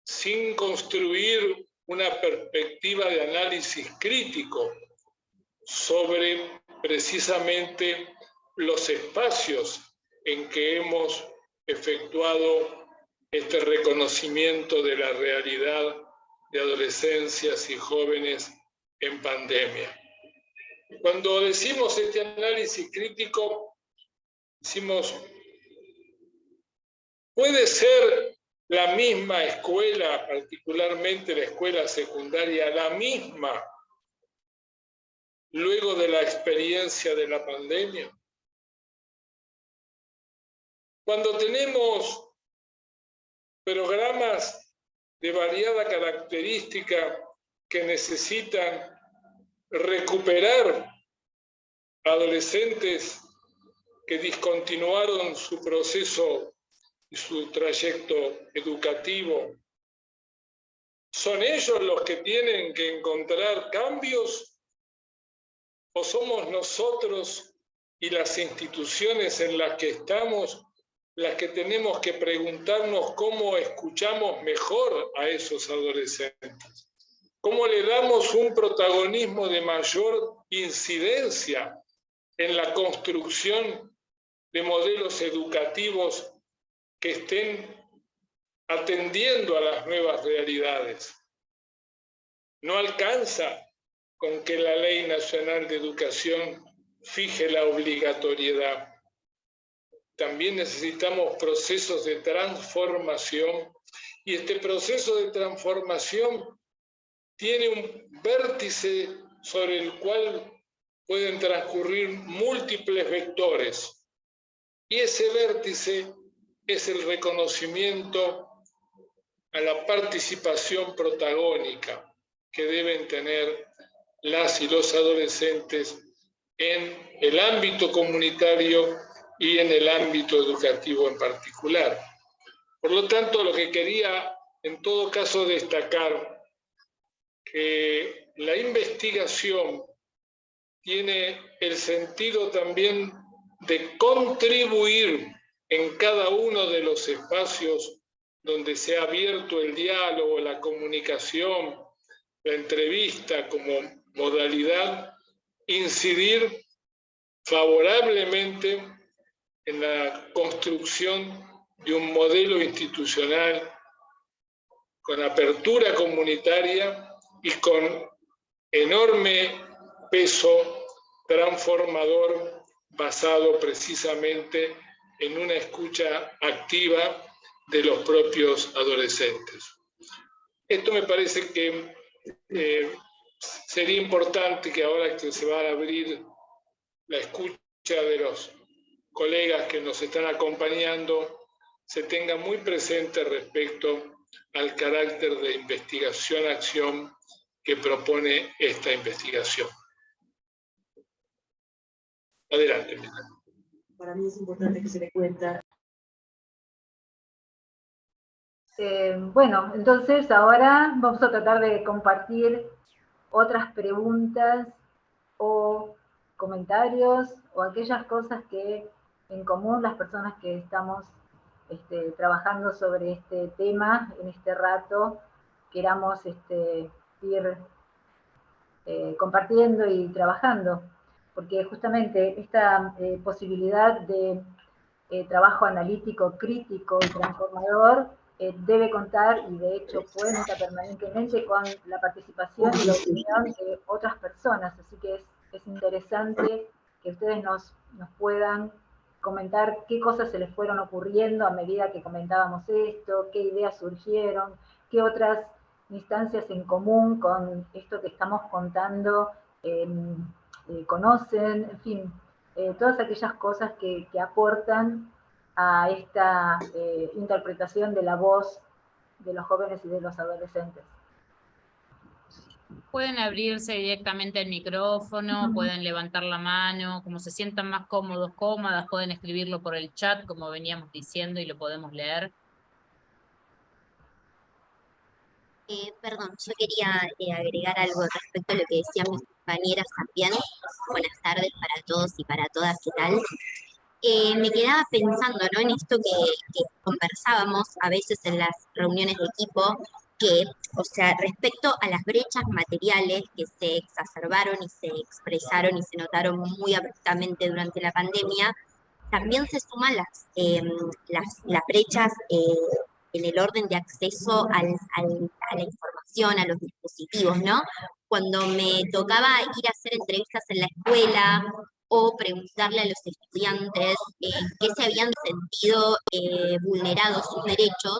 sin construir una perspectiva de análisis crítico sobre precisamente los espacios en que hemos efectuado este reconocimiento de la realidad de adolescencias y jóvenes en pandemia. Cuando decimos este análisis crítico, decimos, ¿puede ser la misma escuela, particularmente la escuela secundaria, la misma luego de la experiencia de la pandemia? Cuando tenemos programas de variada característica que necesitan recuperar adolescentes que discontinuaron su proceso y su trayecto educativo, ¿son ellos los que tienen que encontrar cambios o somos nosotros y las instituciones en las que estamos las que tenemos que preguntarnos cómo escuchamos mejor a esos adolescentes? ¿Cómo le damos un protagonismo de mayor incidencia en la construcción de modelos educativos que estén atendiendo a las nuevas realidades? No alcanza con que la Ley Nacional de Educación fije la obligatoriedad. También necesitamos procesos de transformación, y este proceso de transformación tiene un vértice sobre el cual pueden transcurrir múltiples vectores, y ese vértice es el reconocimiento a la participación protagónica que deben tener las y los adolescentes en el ámbito comunitario y en el ámbito educativo en particular. Por lo tanto, lo que quería en todo caso destacar, que la investigación tiene el sentido también de contribuir en cada uno de los espacios donde se ha abierto el diálogo, la comunicación, la entrevista como modalidad, incidir favorablemente en la construcción de un modelo institucional con apertura comunitaria y con enorme peso transformador basado precisamente en una escucha activa de los propios adolescentes. Esto me parece que sería importante que ahora que se va a abrir la escucha de los colegas que nos están acompañando, se tenga muy presente respecto al carácter de investigación-acción que propone esta investigación. Adelante. Para mí es importante que se dé cuenta. Bueno, entonces ahora vamos a tratar de compartir otras preguntas o comentarios o aquellas cosas que en común las personas que estamos trabajando sobre este tema en este rato queramos ir compartiendo y trabajando, porque justamente esta posibilidad de trabajo analítico, crítico y transformador debe contar, y de hecho cuenta permanentemente con la participación y la opinión de otras personas, así que es interesante que ustedes nos puedan comentar qué cosas se les fueron ocurriendo a medida que comentábamos esto, qué ideas surgieron, qué otras instancias en común con esto que estamos contando conocen, en fin, todas aquellas cosas que aportan a esta interpretación de la voz de los jóvenes y de los adolescentes. Pueden abrirse directamente el micrófono, pueden levantar la mano, como se sientan más cómodos, cómodas, pueden escribirlo por el chat, como veníamos diciendo, y lo podemos leer. Perdón, yo quería agregar algo respecto a lo que decían mis compañeras también. Buenas tardes para todos y para todas, ¿qué tal? Me quedaba pensando, ¿no?, en esto que conversábamos a veces en las reuniones de equipo, que, o sea, respecto a las brechas materiales que se exacerbaron y se expresaron y se notaron muy abruptamente durante la pandemia, también se suman las brechas en el orden de acceso a la información, a los dispositivos, ¿no? Cuando me tocaba ir a hacer entrevistas en la escuela o preguntarle a los estudiantes qué se habían sentido vulnerados sus derechos,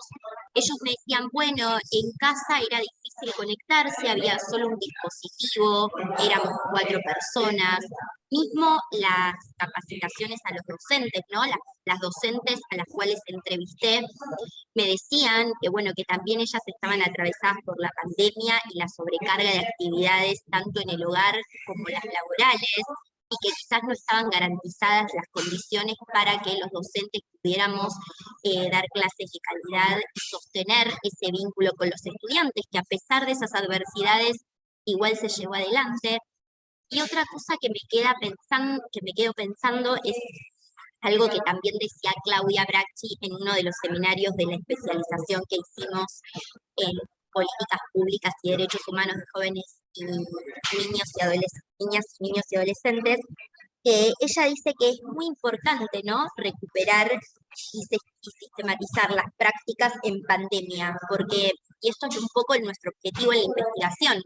ellos me decían, bueno, en casa era difícil conectarse, había solo un dispositivo, éramos 4 personas. Mismo las capacitaciones a los docentes, ¿no? Las docentes a las cuales entrevisté me decían que, bueno, que también ellas estaban atravesadas por la pandemia y la sobrecarga de actividades tanto en el hogar como las laborales, y que quizás no estaban garantizadas las condiciones para que los docentes pudiéramos dar clases de calidad y sostener ese vínculo con los estudiantes, que a pesar de esas adversidades igual se llevó adelante. Y otra cosa que me quedo pensando es algo que también decía Claudia Bracci en uno de los seminarios de la especialización que hicimos en políticas públicas y derechos humanos de jóvenes y niños y niñas, niños y adolescentes, que ella dice que es muy importante, ¿no?, recuperar y sistematizar las prácticas en pandemia, porque, y esto es un poco nuestro objetivo en la investigación,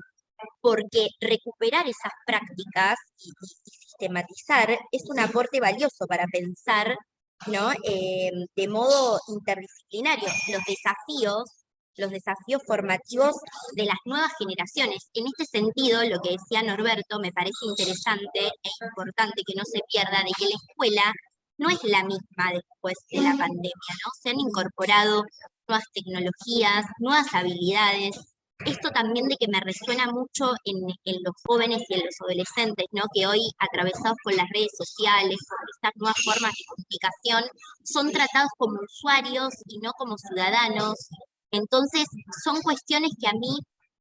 porque recuperar esas prácticas y sistematizar es un aporte valioso para pensar, ¿no?, de modo interdisciplinario los desafíos formativos de las nuevas generaciones. En este sentido, lo que decía Norberto me parece interesante e importante que no se pierda, de que la escuela no es la misma después de la pandemia, ¿no? Se han incorporado nuevas tecnologías, nuevas habilidades. Esto también de que me resuena mucho en los jóvenes y en los adolescentes, ¿no?, que hoy, atravesados por las redes sociales, por estas nuevas formas de comunicación, son tratados como usuarios y no como ciudadanos. Entonces, son cuestiones que a mí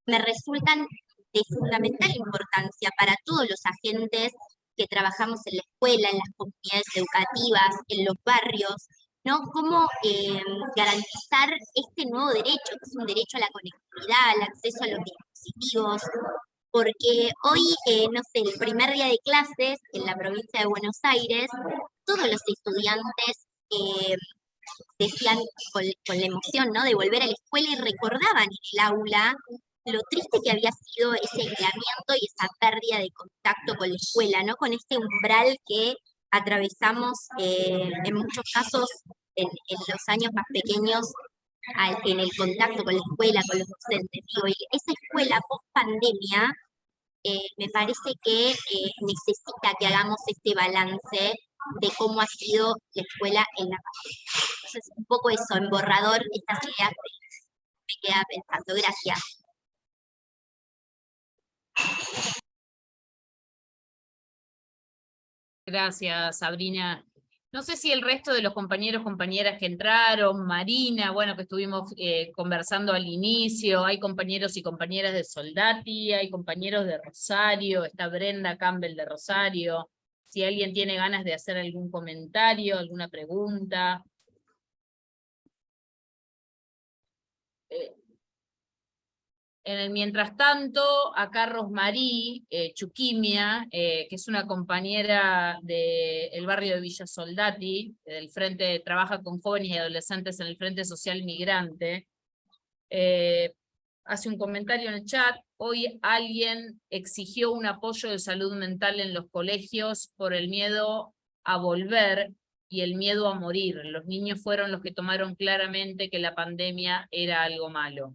me resultan de fundamental importancia para todos los agentes que trabajamos en la escuela, en las comunidades educativas, en los barrios, ¿no? Cómo garantizar este nuevo derecho, que es un derecho a la conectividad, al acceso a los dispositivos, porque hoy, no sé, el primer día de clases en la provincia de Buenos Aires, todos los estudiantes decían con la emoción, ¿no?, de volver a la escuela, y recordaban en el aula lo triste que había sido ese aislamiento y esa pérdida de contacto con la escuela, ¿no?, con este umbral que atravesamos en muchos casos en los años más pequeños, en el contacto con la escuela, con los docentes. Digo, y esa escuela post pandemia me parece que necesita que hagamos este balance de cómo ha sido la escuela en la pandemia. Entonces, un poco eso, en borrador, estas ideas me queda pensando. Gracias. Gracias, Sabrina. No sé si el resto de los compañeros, compañeras que entraron, Marina, bueno, que estuvimos conversando al inicio, hay compañeros y compañeras de Soldati, hay compañeros de Rosario, está Brenda Campbell de Rosario. Si alguien tiene ganas de hacer algún comentario, alguna pregunta. En el mientras tanto, acá Rosmarí Chuquimia, que es una compañera del barrio de Villa Soldati, del frente, trabaja con jóvenes y adolescentes en el Frente Social Migrante, hace un comentario en el chat. Hoy alguien exigió un apoyo de salud mental en los colegios por el miedo a volver y el miedo a morir. Los niños fueron los que tomaron claramente que la pandemia era algo malo.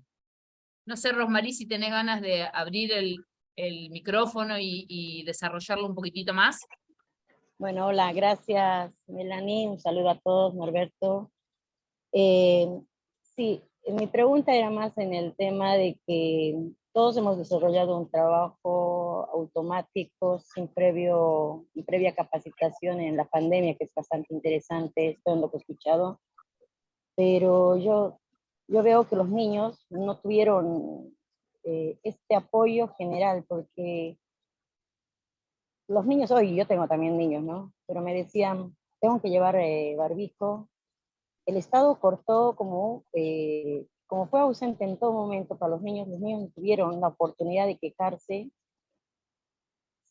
No sé, Rosmarí, si tenés ganas de abrir el micrófono y desarrollarlo un poquitito más. Bueno, hola, gracias Melanie, un saludo a todos, Norberto. Sí, mi pregunta era más en el tema de que todos hemos desarrollado un trabajo automático sin previa capacitación en la pandemia, que es bastante interesante, esto es lo que he escuchado, pero yo yo veo que los niños no tuvieron este apoyo general, porque los niños hoy, yo tengo también niños, ¿no? Pero me decían, tengo que llevar barbijo. El Estado cortó como fue ausente en todo momento para los niños no tuvieron la oportunidad de quejarse,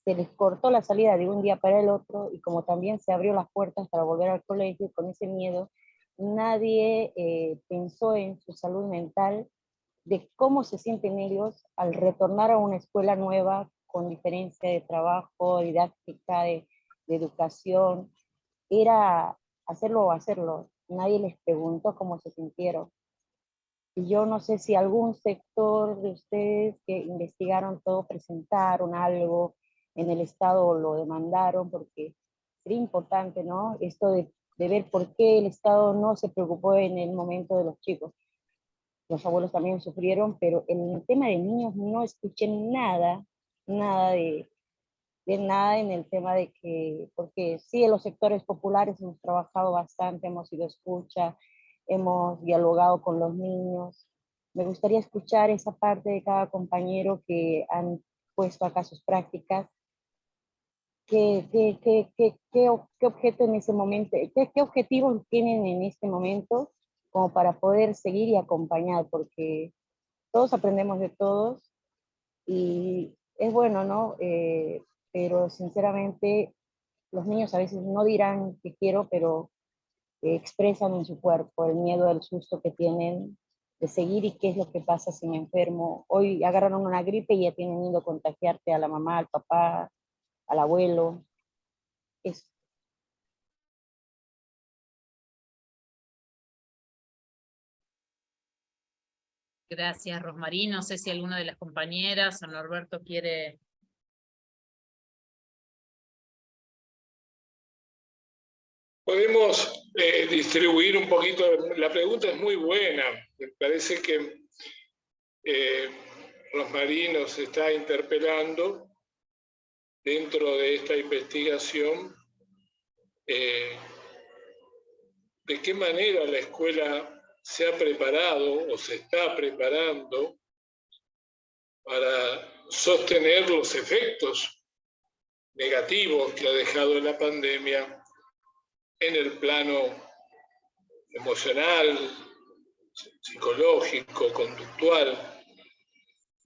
se les cortó la salida de un día para el otro, y como también se abrió las puertas para volver al colegio con ese miedo, nadie pensó en su salud mental, de cómo se sienten ellos al retornar a una escuela nueva con diferencia de trabajo, didáctica, de educación. Era hacerlo o hacerlo. Nadie les preguntó cómo se sintieron. Y yo no sé si algún sector de ustedes que investigaron todo, presentaron algo en el Estado o lo demandaron, porque sería importante, ¿no? Esto de ver por qué el Estado no se preocupó en el momento de los chicos. Los abuelos también sufrieron, pero en el tema de niños no escuché nada de nada en el tema de que, porque sí, en los sectores populares hemos trabajado bastante, hemos sido escucha, hemos dialogado con los niños. Me gustaría escuchar esa parte de cada compañero que han puesto acá sus prácticas. ¿Qué objeto en ese momento, qué objetivos tienen en este momento como para poder seguir y acompañar? Porque todos aprendemos de todos y es bueno, ¿no? Pero sinceramente los niños a veces no dirán que quiero, pero expresan en su cuerpo el miedo, el susto que tienen de seguir y qué es lo que pasa si me enfermo. Hoy agarraron una gripe y ya tienen miedo a contagiarte a la mamá, al papá, al abuelo. Eso. Gracias, Rosmarie. No sé si alguna de las compañeras o Norberto quiere... Podemos distribuir un poquito, la pregunta es muy buena, me parece que Rosmarie nos está interpelando dentro de esta investigación de qué manera la escuela se ha preparado o se está preparando para sostener los efectos negativos que ha dejado la pandemia en el plano emocional, psicológico, conductual,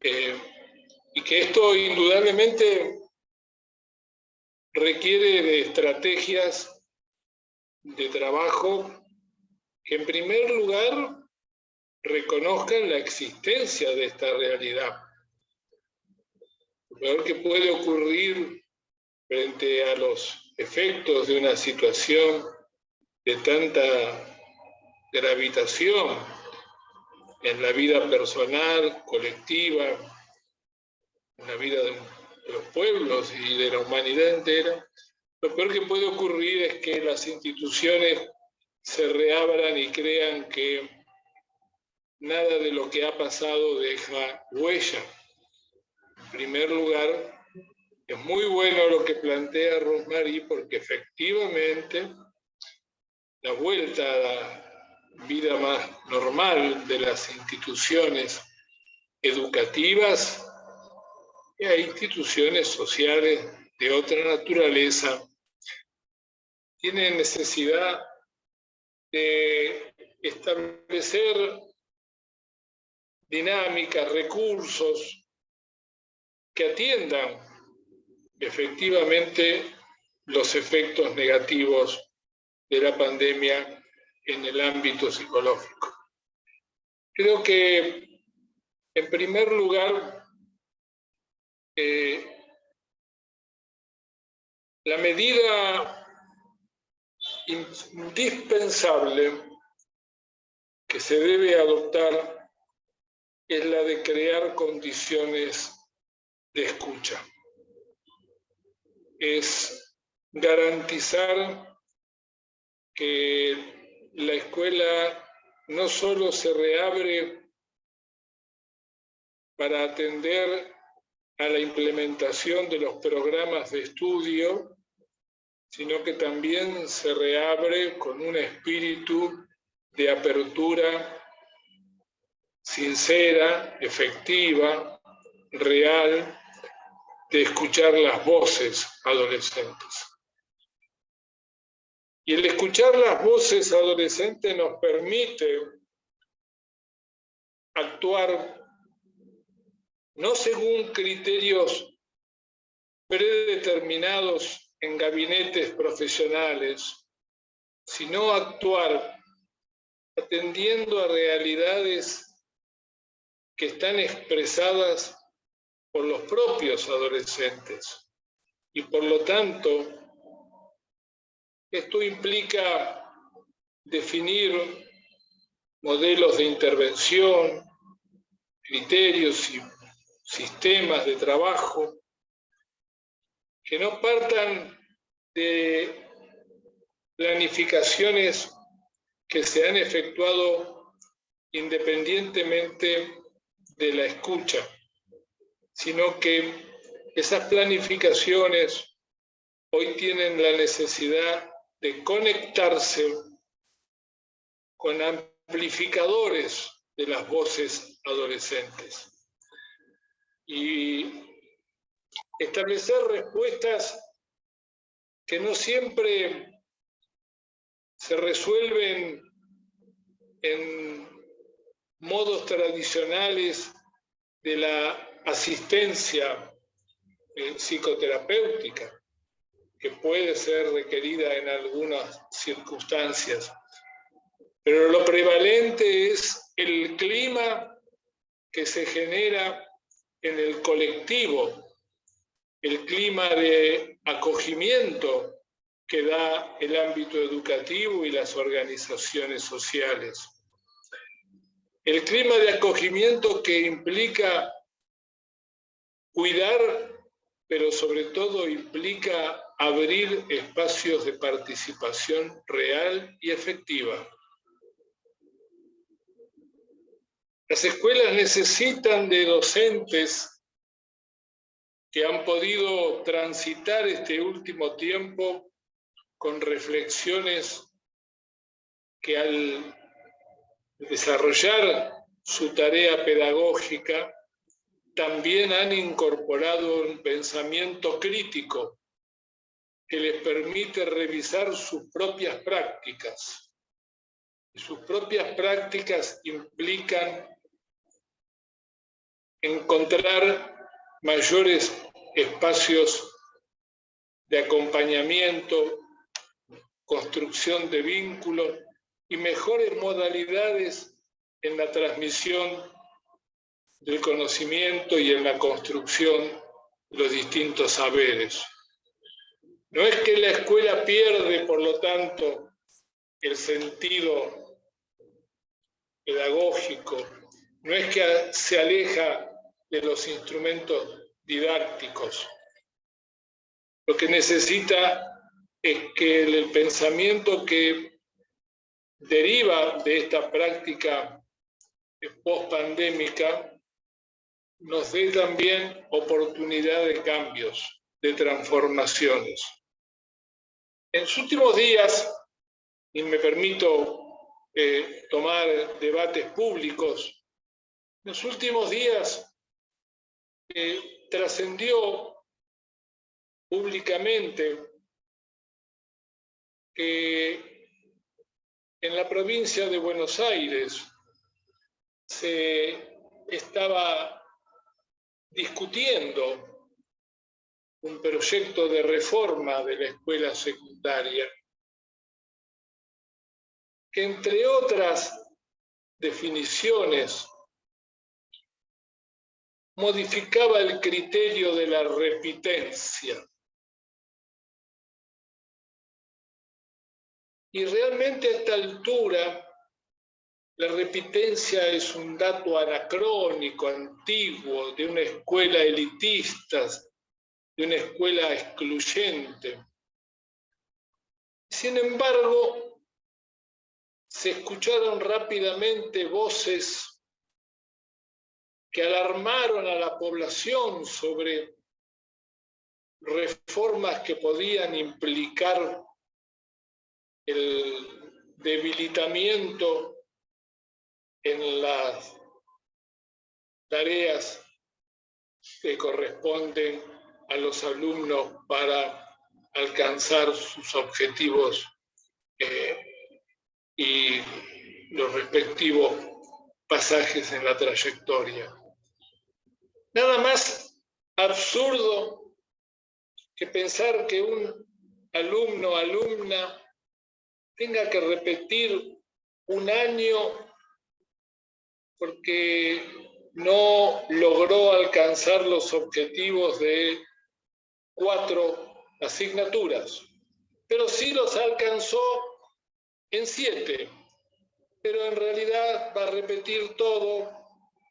y que esto indudablemente requiere de estrategias de trabajo que en primer lugar reconozcan la existencia de esta realidad. Lo peor que puede ocurrir frente a los efectos de una situación de tanta gravitación en la vida personal, colectiva, en la vida de los pueblos y de la humanidad entera, lo peor que puede ocurrir es que las instituciones se reabran y crean que nada de lo que ha pasado deja huella. En primer lugar, es muy bueno lo que plantea Rosmarie, porque efectivamente la vuelta a la vida más normal de las instituciones educativas y a instituciones sociales de otra naturaleza tiene necesidad de establecer dinámicas, recursos que atiendan efectivamente los efectos negativos de la pandemia en el ámbito psicológico. Creo que, en primer lugar, la medida indispensable que se debe adoptar es la de crear condiciones de escucha. Es garantizar que la escuela no solo se reabre para atender a la implementación de los programas de estudio, sino que también se reabre con un espíritu de apertura sincera, efectiva, real, de escuchar las voces adolescentes. Y el escuchar las voces adolescentes nos permite actuar no según criterios predeterminados en gabinetes profesionales, sino actuar atendiendo a realidades que están expresadas por los propios adolescentes. Y por lo tanto, esto implica definir modelos de intervención, criterios y sistemas de trabajo que no partan de planificaciones que se han efectuado independientemente de la escucha, sino que esas planificaciones hoy tienen la necesidad de conectarse con amplificadores de las voces adolescentes y establecer respuestas que no siempre se resuelven en modos tradicionales de la asistencia psicoterapéutica, que puede ser requerida en algunas circunstancias. Pero lo prevalente es el clima que se genera en el colectivo, el clima de acogimiento que da el ámbito educativo y las organizaciones sociales. El clima de acogimiento que implica cuidar, pero sobre todo implica abrir espacios de participación real y efectiva. Las escuelas necesitan de docentes que han podido transitar este último tiempo con reflexiones que al desarrollar su tarea pedagógica también han incorporado un pensamiento crítico que les permite revisar sus propias prácticas. Y sus propias prácticas implican encontrar mayores espacios de acompañamiento, construcción de vínculos y mejores modalidades en la transmisión del conocimiento y en la construcción de los distintos saberes. No es que la escuela pierde, por lo tanto, el sentido pedagógico, no es que se aleja de los instrumentos didácticos. Lo que necesita es que el pensamiento que deriva de esta práctica post-pandémica nos dé también oportunidad de cambios, de transformaciones. En los últimos días, y me permito tomar debates públicos, en los últimos días trascendió públicamente que en la provincia de Buenos Aires se estaba discutiendo un proyecto de reforma de la escuela secundaria, que entre otras definiciones modificaba el criterio de la repitencia. Y realmente a esta altura la repitencia es un dato anacrónico, antiguo, de una escuela elitista, de una escuela excluyente. Sin embargo, se escucharon rápidamente voces que alarmaron a la población sobre reformas que podían implicar el debilitamiento en las tareas que corresponden a los alumnos para alcanzar sus objetivos y los respectivos pasajes en la trayectoria. Nada más absurdo que pensar que un alumno o alumna tenga que repetir un año porque no logró alcanzar los objetivos de 4 asignaturas, pero sí los alcanzó en 7, pero en realidad va a repetir todo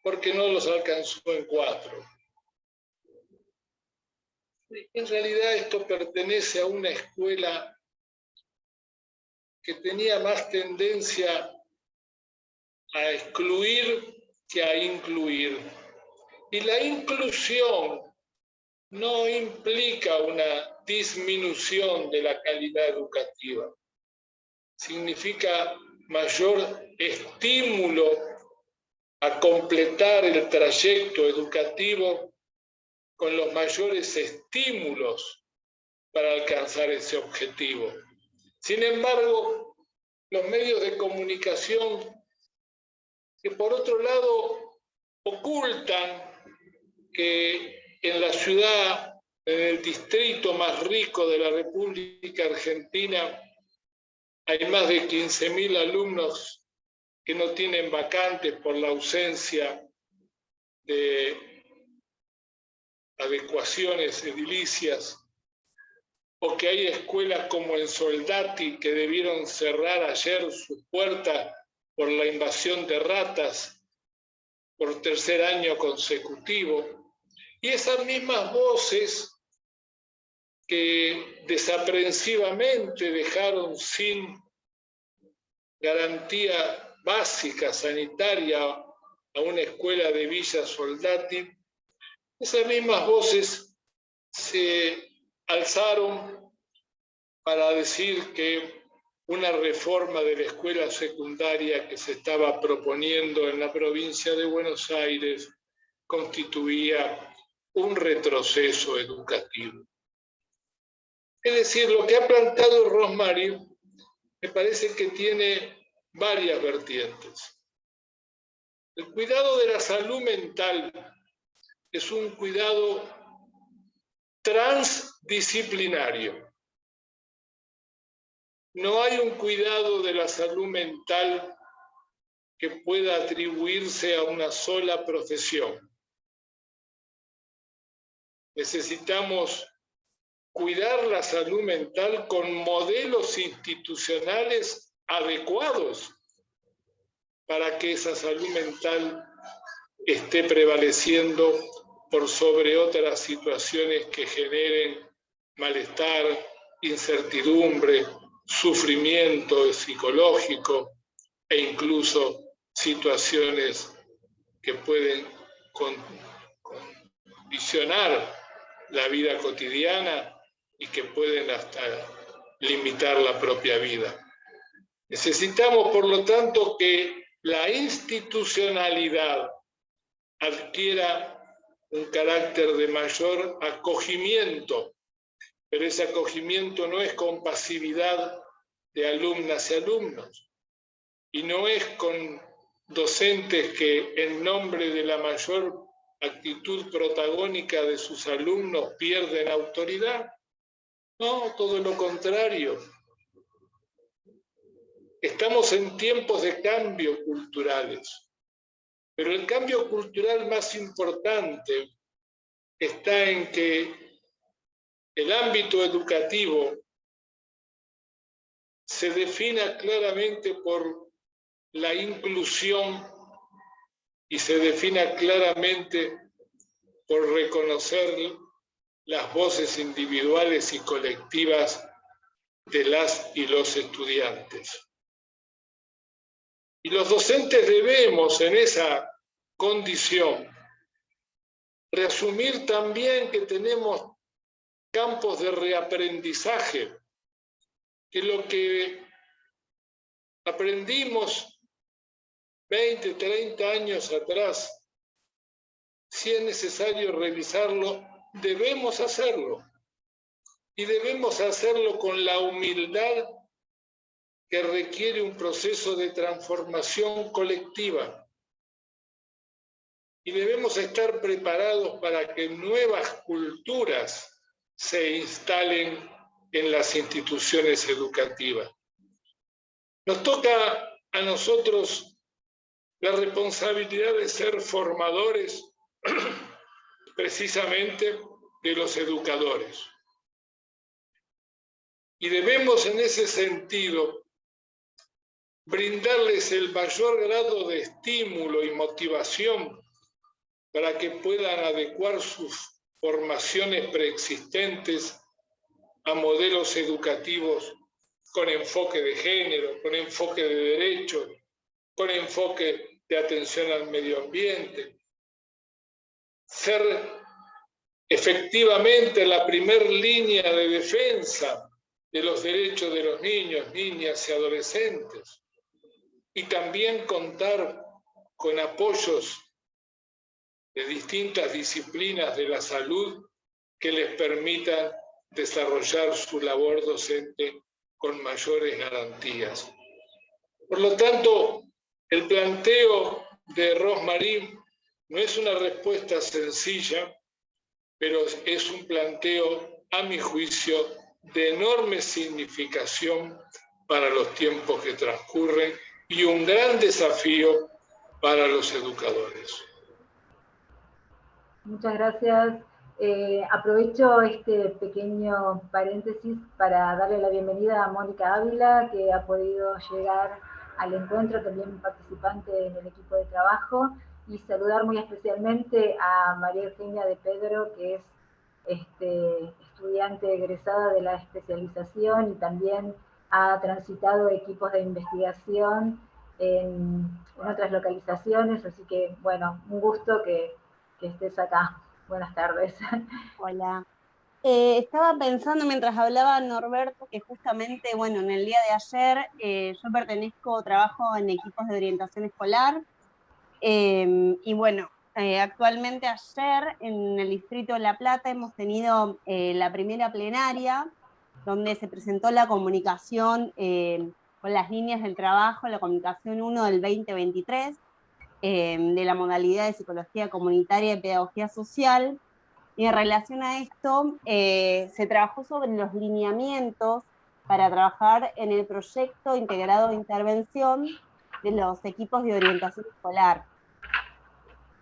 porque no los alcanzó en 4. En realidad esto pertenece a una escuela que tenía más tendencia a excluir que a incluir. Y la inclusión no implica una disminución de la calidad educativa. Significa mayor estímulo a completar el trayecto educativo con los mayores estímulos para alcanzar ese objetivo. Sin embargo, los medios de comunicación, que por otro lado ocultan que en la ciudad, en el distrito más rico de la República Argentina, hay más de 15.000 alumnos que no tienen vacantes por la ausencia de adecuaciones edilicias, o que hay escuelas como en Soldati que debieron cerrar ayer sus puertas por la invasión de ratas por 3er año consecutivo. Y esas mismas voces que desaprensivamente dejaron sin garantía básica sanitaria a una escuela de Villa Soldati, esas mismas voces se alzaron para decir que una reforma de la escuela secundaria que se estaba proponiendo en la provincia de Buenos Aires constituía un retroceso educativo. Es decir, lo que ha planteado Rosmary me parece que tiene varias vertientes. El cuidado de la salud mental es un cuidado transdisciplinario. No hay un cuidado de la salud mental que pueda atribuirse a una sola profesión. Necesitamos cuidar la salud mental con modelos institucionales adecuados para que esa salud mental esté prevaleciendo por sobre otras situaciones que generen malestar, incertidumbre, sufrimiento psicológico e incluso situaciones que pueden condicionar la vida cotidiana y que pueden hasta limitar la propia vida. Necesitamos, por lo tanto, que la institucionalidad adquiera un carácter de mayor acogimiento, pero ese acogimiento no es con pasividad de alumnas y alumnos, y no es con docentes que en nombre de la mayor actitud protagónica de sus alumnos pierden autoridad. No, todo lo contrario. Estamos en tiempos de cambio culturales, pero el cambio cultural más importante está en que el ámbito educativo se defina claramente por la inclusión y se defina claramente por reconocer las voces individuales y colectivas de las y los estudiantes. Y los docentes debemos, en esa condición, reasumir también que tenemos campos de reaprendizaje, que lo que aprendimos 20, 30 años atrás si es necesario revisarlo, debemos hacerlo. Y debemos hacerlo con la humildad que requiere un proceso de transformación colectiva. Y debemos estar preparados para que nuevas culturas se instalen en las instituciones educativas. Nos toca a nosotros la responsabilidad de ser formadores precisamente de los educadores. Y debemos en ese sentido brindarles el mayor grado de estímulo y motivación para que puedan adecuar sus formaciones preexistentes a modelos educativos con enfoque de género, con enfoque de derechos, con enfoque de atención al medio ambiente. Ser efectivamente la primer línea de defensa de los derechos de los niños, niñas y adolescentes. Y también contar con apoyos de distintas disciplinas de la salud que les permitan desarrollar su labor docente con mayores garantías. Por lo tanto, el planteo de Rosmarie no es una respuesta sencilla, pero es un planteo, a mi juicio, de enorme significación para los tiempos que transcurren y un gran desafío para los educadores. Muchas gracias. Aprovecho este pequeño paréntesis para darle la bienvenida a Mónica Ávila, que ha podido llegar al encuentro, también participante en el equipo de trabajo, y saludar muy especialmente a María Eugenia de Pedro, que es estudiante egresada de la especialización y también ha transitado equipos de investigación en otras localizaciones, así que, bueno, un gusto que estés acá. Buenas tardes. Hola. Estaba pensando mientras hablaba Norberto que justamente, bueno, en el día de ayer yo trabajo en equipos de orientación escolar y bueno, actualmente ayer en el Distrito de La Plata hemos tenido la primera plenaria donde se presentó la comunicación con las líneas del trabajo, la comunicación 1 del 2023, de la modalidad de psicología comunitaria y pedagogía social, y en relación a esto se trabajó sobre los lineamientos para trabajar en el proyecto integrado de intervención de los equipos de orientación escolar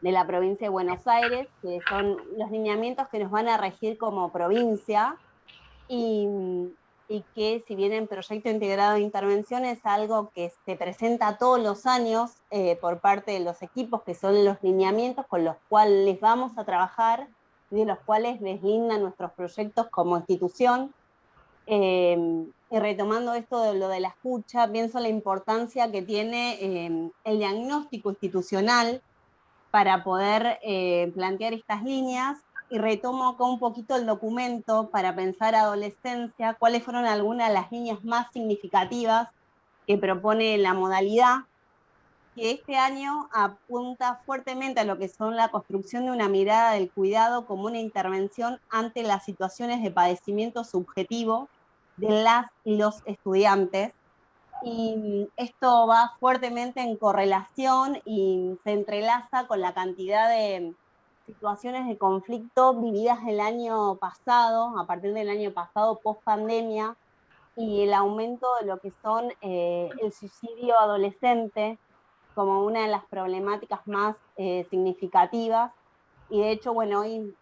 de la provincia de Buenos Aires, que son los lineamientos que nos van a regir como provincia, y que si bien el proyecto integrado de intervención es algo que se presenta todos los años por parte de los equipos, que son los lineamientos con los cuales vamos a trabajar y de los cuales deslindan nuestros proyectos como institución. Y retomando esto de lo de la escucha, pienso la importancia que tiene el diagnóstico institucional para poder plantear estas líneas. Y retomo acá un poquito el documento para pensar adolescencia, cuáles fueron algunas de las líneas más significativas que propone la modalidad, que este año apunta fuertemente a lo que son la construcción de una mirada del cuidado como una intervención ante las situaciones de padecimiento subjetivo de las y los estudiantes. Y esto va fuertemente en correlación y se entrelaza con la cantidad de situaciones de conflicto vividas el año pasado, a partir del año pasado, post pandemia, y el aumento de lo que son el suicidio adolescente como una de las problemáticas más significativas. Y de hecho, bueno, hoy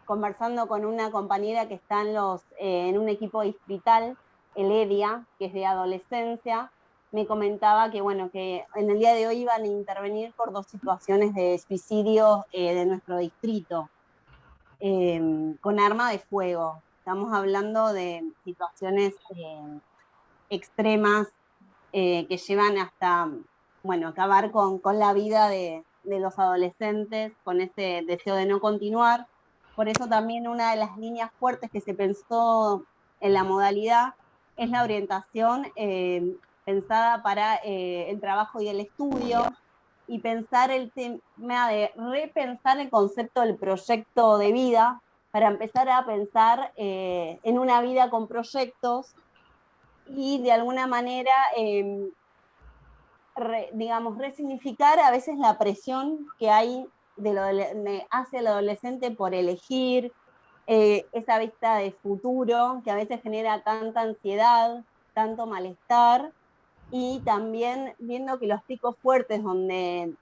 conversando con una compañera que está en un equipo distrital, el EDIA, que es de adolescencia, me comentaba que, bueno, que en el día de hoy iban a intervenir por 2 situaciones de suicidio de nuestro distrito, con arma de fuego. Estamos hablando de situaciones extremas que llevan hasta, bueno, acabar con la vida de los adolescentes, con ese deseo de no continuar. Por eso también una de las líneas fuertes que se pensó en la modalidad es la orientación pensada para el trabajo y el estudio, y pensar el tema de repensar el concepto del proyecto de vida para empezar a pensar en una vida con proyectos y de alguna manera, digamos, resignificar a veces la presión que hay hacia el adolescente por elegir, esa vista de futuro que a veces genera tanta ansiedad, tanto malestar, y también viendo que los picos fuertes donde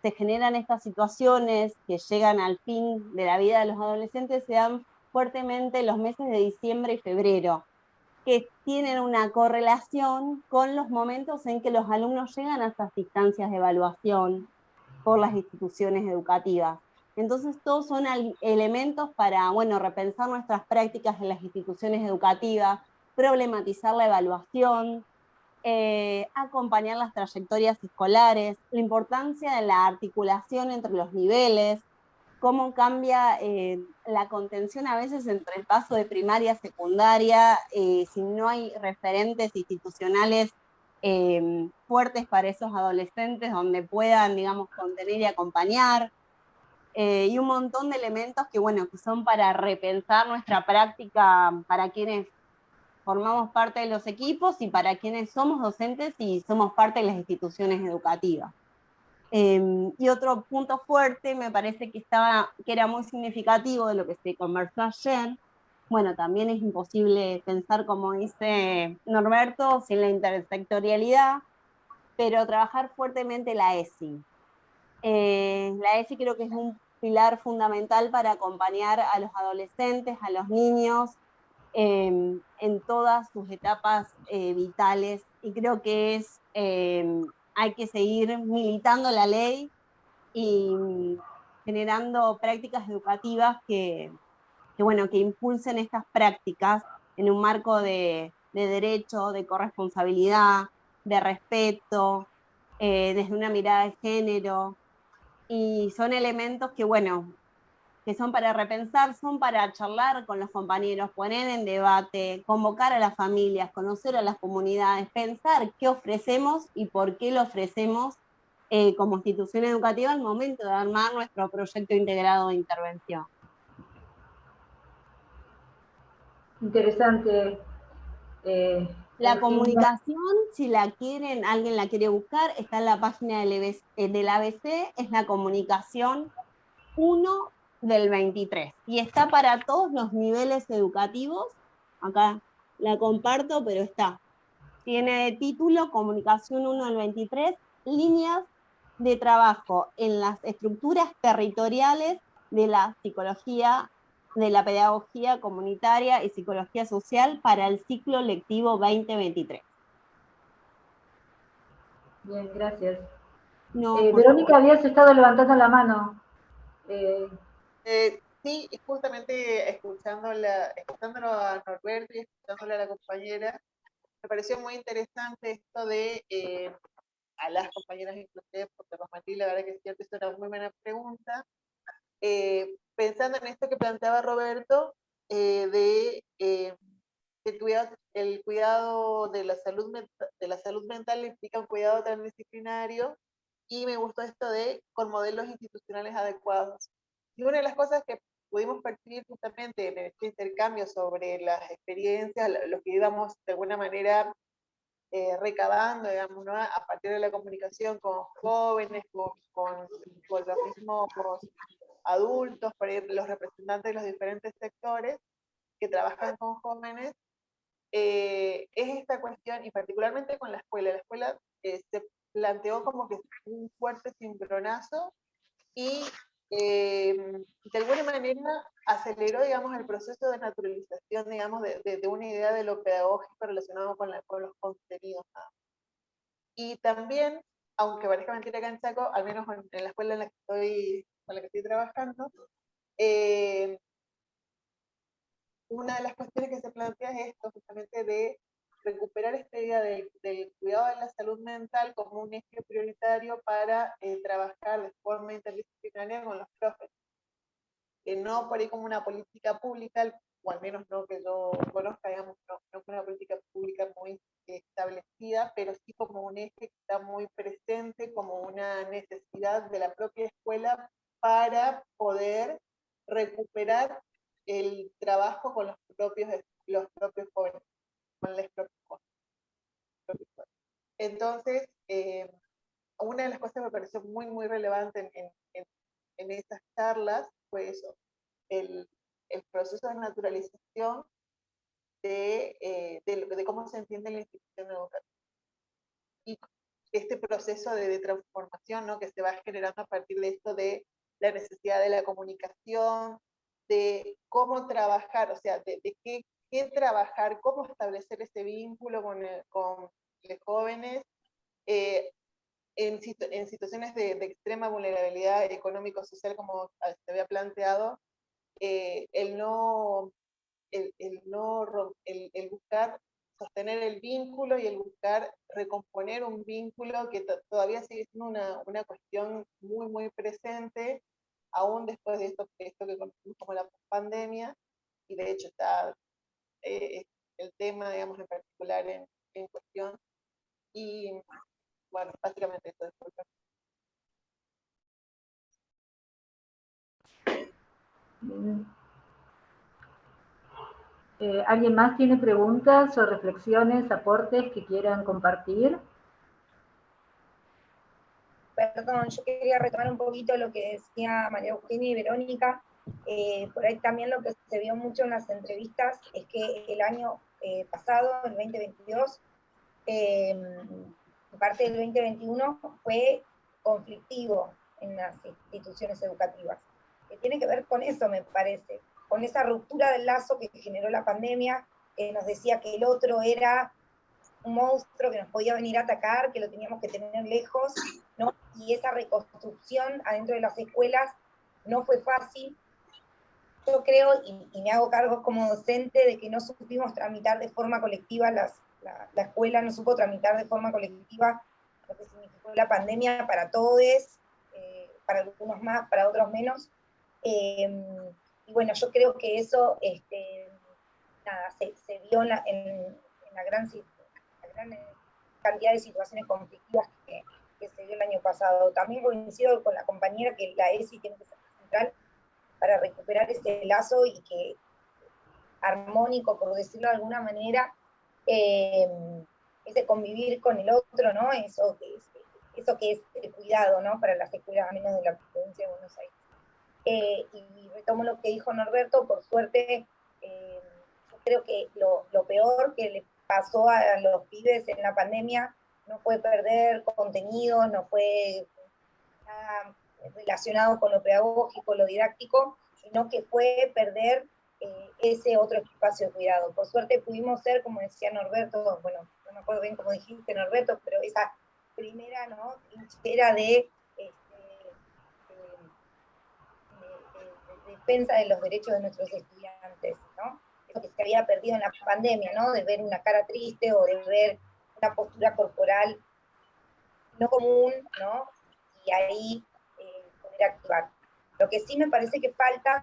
se generan estas situaciones que llegan al fin de la vida de los adolescentes se dan fuertemente en los meses de diciembre y febrero, que tienen una correlación con los momentos en que los alumnos llegan a estas instancias de evaluación por las instituciones educativas. Entonces, todos son elementos para, bueno, repensar nuestras prácticas en las instituciones educativas, problematizar la evaluación, acompañar las trayectorias escolares, la importancia de la articulación entre los niveles, cómo cambia la contención a veces entre el paso de primaria a secundaria, si no hay referentes institucionales fuertes para esos adolescentes donde puedan, digamos, contener y acompañar, y un montón de elementos que, bueno, que son para repensar nuestra práctica para quienes formamos parte de los equipos y para quienes somos docentes y somos parte de las instituciones educativas. Y otro punto fuerte, me parece que era muy significativo de lo que se conversó ayer. Bueno, también es imposible pensar, como dice Norberto, sin la intersectorialidad, pero trabajar fuertemente la ESI. La ESI creo que es un pilar fundamental para acompañar a los adolescentes, a los niños, en todas sus etapas vitales, y creo que hay que seguir militando la ley y generando prácticas educativas que impulsen estas prácticas en un marco de derecho, de corresponsabilidad, de respeto, desde una mirada de género, y son elementos que, bueno, que son para repensar, son para charlar con los compañeros, poner en debate, convocar a las familias, conocer a las comunidades, pensar qué ofrecemos y por qué lo ofrecemos como institución educativa al momento de armar nuestro proyecto integrado de intervención. Interesante. La comunicación, si la quieren, alguien la quiere buscar, está en la página del ABC, es la comunicación 1 del 23, y está para todos los niveles educativos. Acá la comparto, pero está. Tiene de título Comunicación 1 del 23, líneas de trabajo en las estructuras territoriales de la psicología, de la pedagogía comunitaria y psicología social para el ciclo lectivo 2023. Bien, gracias. No, Verónica, habías estado levantando la mano. Sí, justamente escuchándolo a Norberto y escuchándole a la compañera, me pareció muy interesante esto de a las compañeras inclusive, porque Rosmatilde, la verdad que es cierto, es una muy buena pregunta. Pensando en esto que planteaba Roberto, el cuidado de la salud mental implica un cuidado transdisciplinario, y me gustó esto de con modelos institucionales adecuados. Y una de las cosas que pudimos percibir justamente en este intercambio sobre las experiencias, lo que íbamos de alguna manera recabando, digamos, ¿no? A partir de la comunicación con jóvenes, con los mismos adultos, los representantes de los diferentes sectores que trabajan con jóvenes, es esta cuestión, y particularmente con la escuela. La escuela se planteó como que un fuerte cimbronazo y de alguna manera aceleró, digamos, el proceso de naturalización, digamos, de una idea de lo pedagógico relacionado con los contenidos. Y también, aunque parezca mentira acá en Chaco, al menos en la escuela con la que estoy trabajando, una de las cuestiones que se plantea es esto, justamente de recuperar esta idea del cuidado de la salud mental como un eje prioritario para trabajar de forma interdisciplinaria con los profes. no por ahí como una política pública, o al menos no que yo conozca, digamos, no como una política pública muy establecida, pero sí como un eje que está muy presente, como una necesidad de la propia escuela para poder recuperar el trabajo con los propios jóvenes, con los propios jóvenes. Entonces, una de las cosas que me pareció muy, muy relevante en esas charlas fue eso, el proceso de naturalización de cómo se entiende la institución educativa. Y este proceso de transformación, ¿no?, que se va generando a partir de esto de la necesidad de la comunicación, de cómo trabajar, o sea, de qué trabajar, cómo establecer ese vínculo con los jóvenes en situaciones de extrema vulnerabilidad económico-social, como se había planteado, el buscar sostener el vínculo y el buscar recomponer un vínculo que todavía sigue siendo una cuestión muy, muy presente, aún después de esto que conocemos como la pandemia, y de hecho está el tema, digamos, en particular en cuestión. Y bueno, básicamente eso es. ¿Alguien más tiene preguntas o reflexiones, aportes que quieran compartir? Perdón, yo quería retomar un poquito lo que decía María Eugenia y Verónica. Por ahí también lo que se vio mucho en las entrevistas es que el año pasado, el 2022, parte del 2021 fue conflictivo en las instituciones educativas. Que tiene que ver con eso, me parece, con esa ruptura del lazo que generó la pandemia, que nos decía que el otro era un monstruo que nos podía venir a atacar, que lo teníamos que tener lejos, ¿no? Y esa reconstrucción adentro de las escuelas no fue fácil. Yo creo, y me hago cargo como docente, de que no supimos tramitar de forma colectiva, la escuela no supo tramitar de forma colectiva lo que significó la pandemia para todos, para algunos más, para otros menos. Y bueno, yo creo que eso se vio en la gran cantidad de situaciones conflictivas que se dio el año pasado. También coincido con la compañera que la ESI tiene que ser central para recuperar ese lazo y que armónico, por decirlo de alguna manera, ese convivir con el otro, ¿no? Eso que es el cuidado, ¿no?, para las escuelas, a menos de la provincia de Buenos Aires. Y retomo lo que dijo Norberto, por suerte, yo creo que lo peor que le pasó a los pibes en la pandemia no fue perder contenido, no fue nada relacionado con lo pedagógico, lo didáctico, sino que fue perder ese otro espacio de cuidado. Por suerte pudimos ser, como decía Norberto, bueno, no me acuerdo bien cómo dijiste, Norberto, pero esa primera, ¿no?, trinchera de defensa de los derechos de nuestros estudiantes, ¿no? Eso que se había perdido en la pandemia, ¿no?, de ver una cara triste o de ver una postura corporal no común, ¿no?, y ahí poder activar. Lo que sí me parece que falta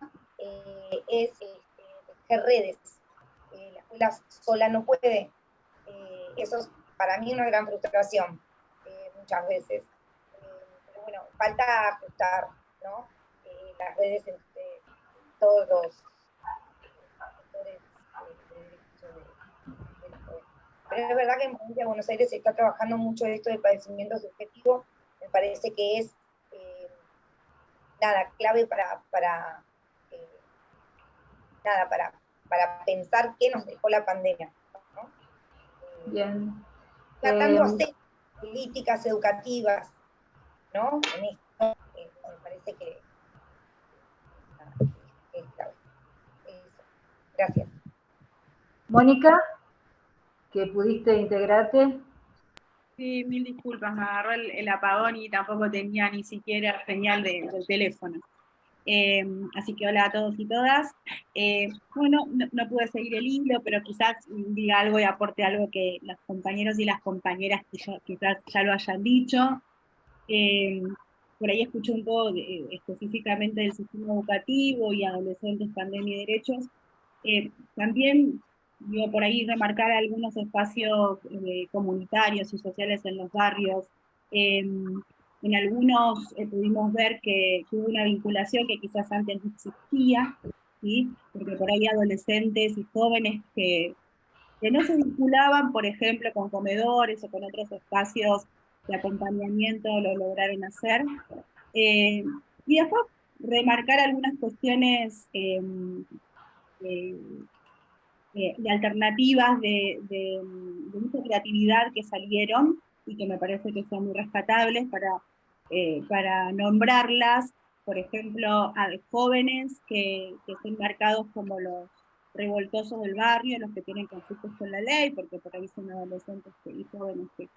es tejer redes. La escuela sola no puede. Eso es para mí una gran frustración, muchas veces. Pero bueno, falta ajustar, ¿no?, las redes entre todos los sectores de derecho de la jóvenes. Pero es verdad que en Provincia de Buenos Aires se está trabajando mucho esto del padecimiento subjetivo. Me parece que es clave para pensar qué nos dejó la pandemia, ¿no? Bien. Tratando de hacer políticas educativas, ¿no?, en esto, me parece que es clave. Gracias. Mónica, que pudiste integrarte. Sí, mil disculpas, me agarró el apagón y tampoco tenía ni siquiera señal del teléfono. Así que hola a todos y todas. Bueno, no pude seguir el hilo, pero quizás diga algo y aporte algo que los compañeros y las compañeras quizás ya lo hayan dicho. por ahí escuché un poco específicamente del sistema educativo y adolescentes, pandemia y derechos. También, digo, por ahí remarcar algunos espacios comunitarios y sociales en los barrios. En algunos pudimos ver que hubo una vinculación que quizás antes no existía, ¿sí? Porque por ahí adolescentes y jóvenes que no se vinculaban, por ejemplo, con comedores o con otros espacios de acompañamiento, lo lograron hacer. Y después remarcar algunas cuestiones de alternativas de mucha creatividad que salieron y que me parece que son muy rescatables para nombrarlas. Por ejemplo, a jóvenes que son marcados como los revoltosos del barrio, los que tienen conflictos con la ley, porque por ahí son adolescentes y jóvenes que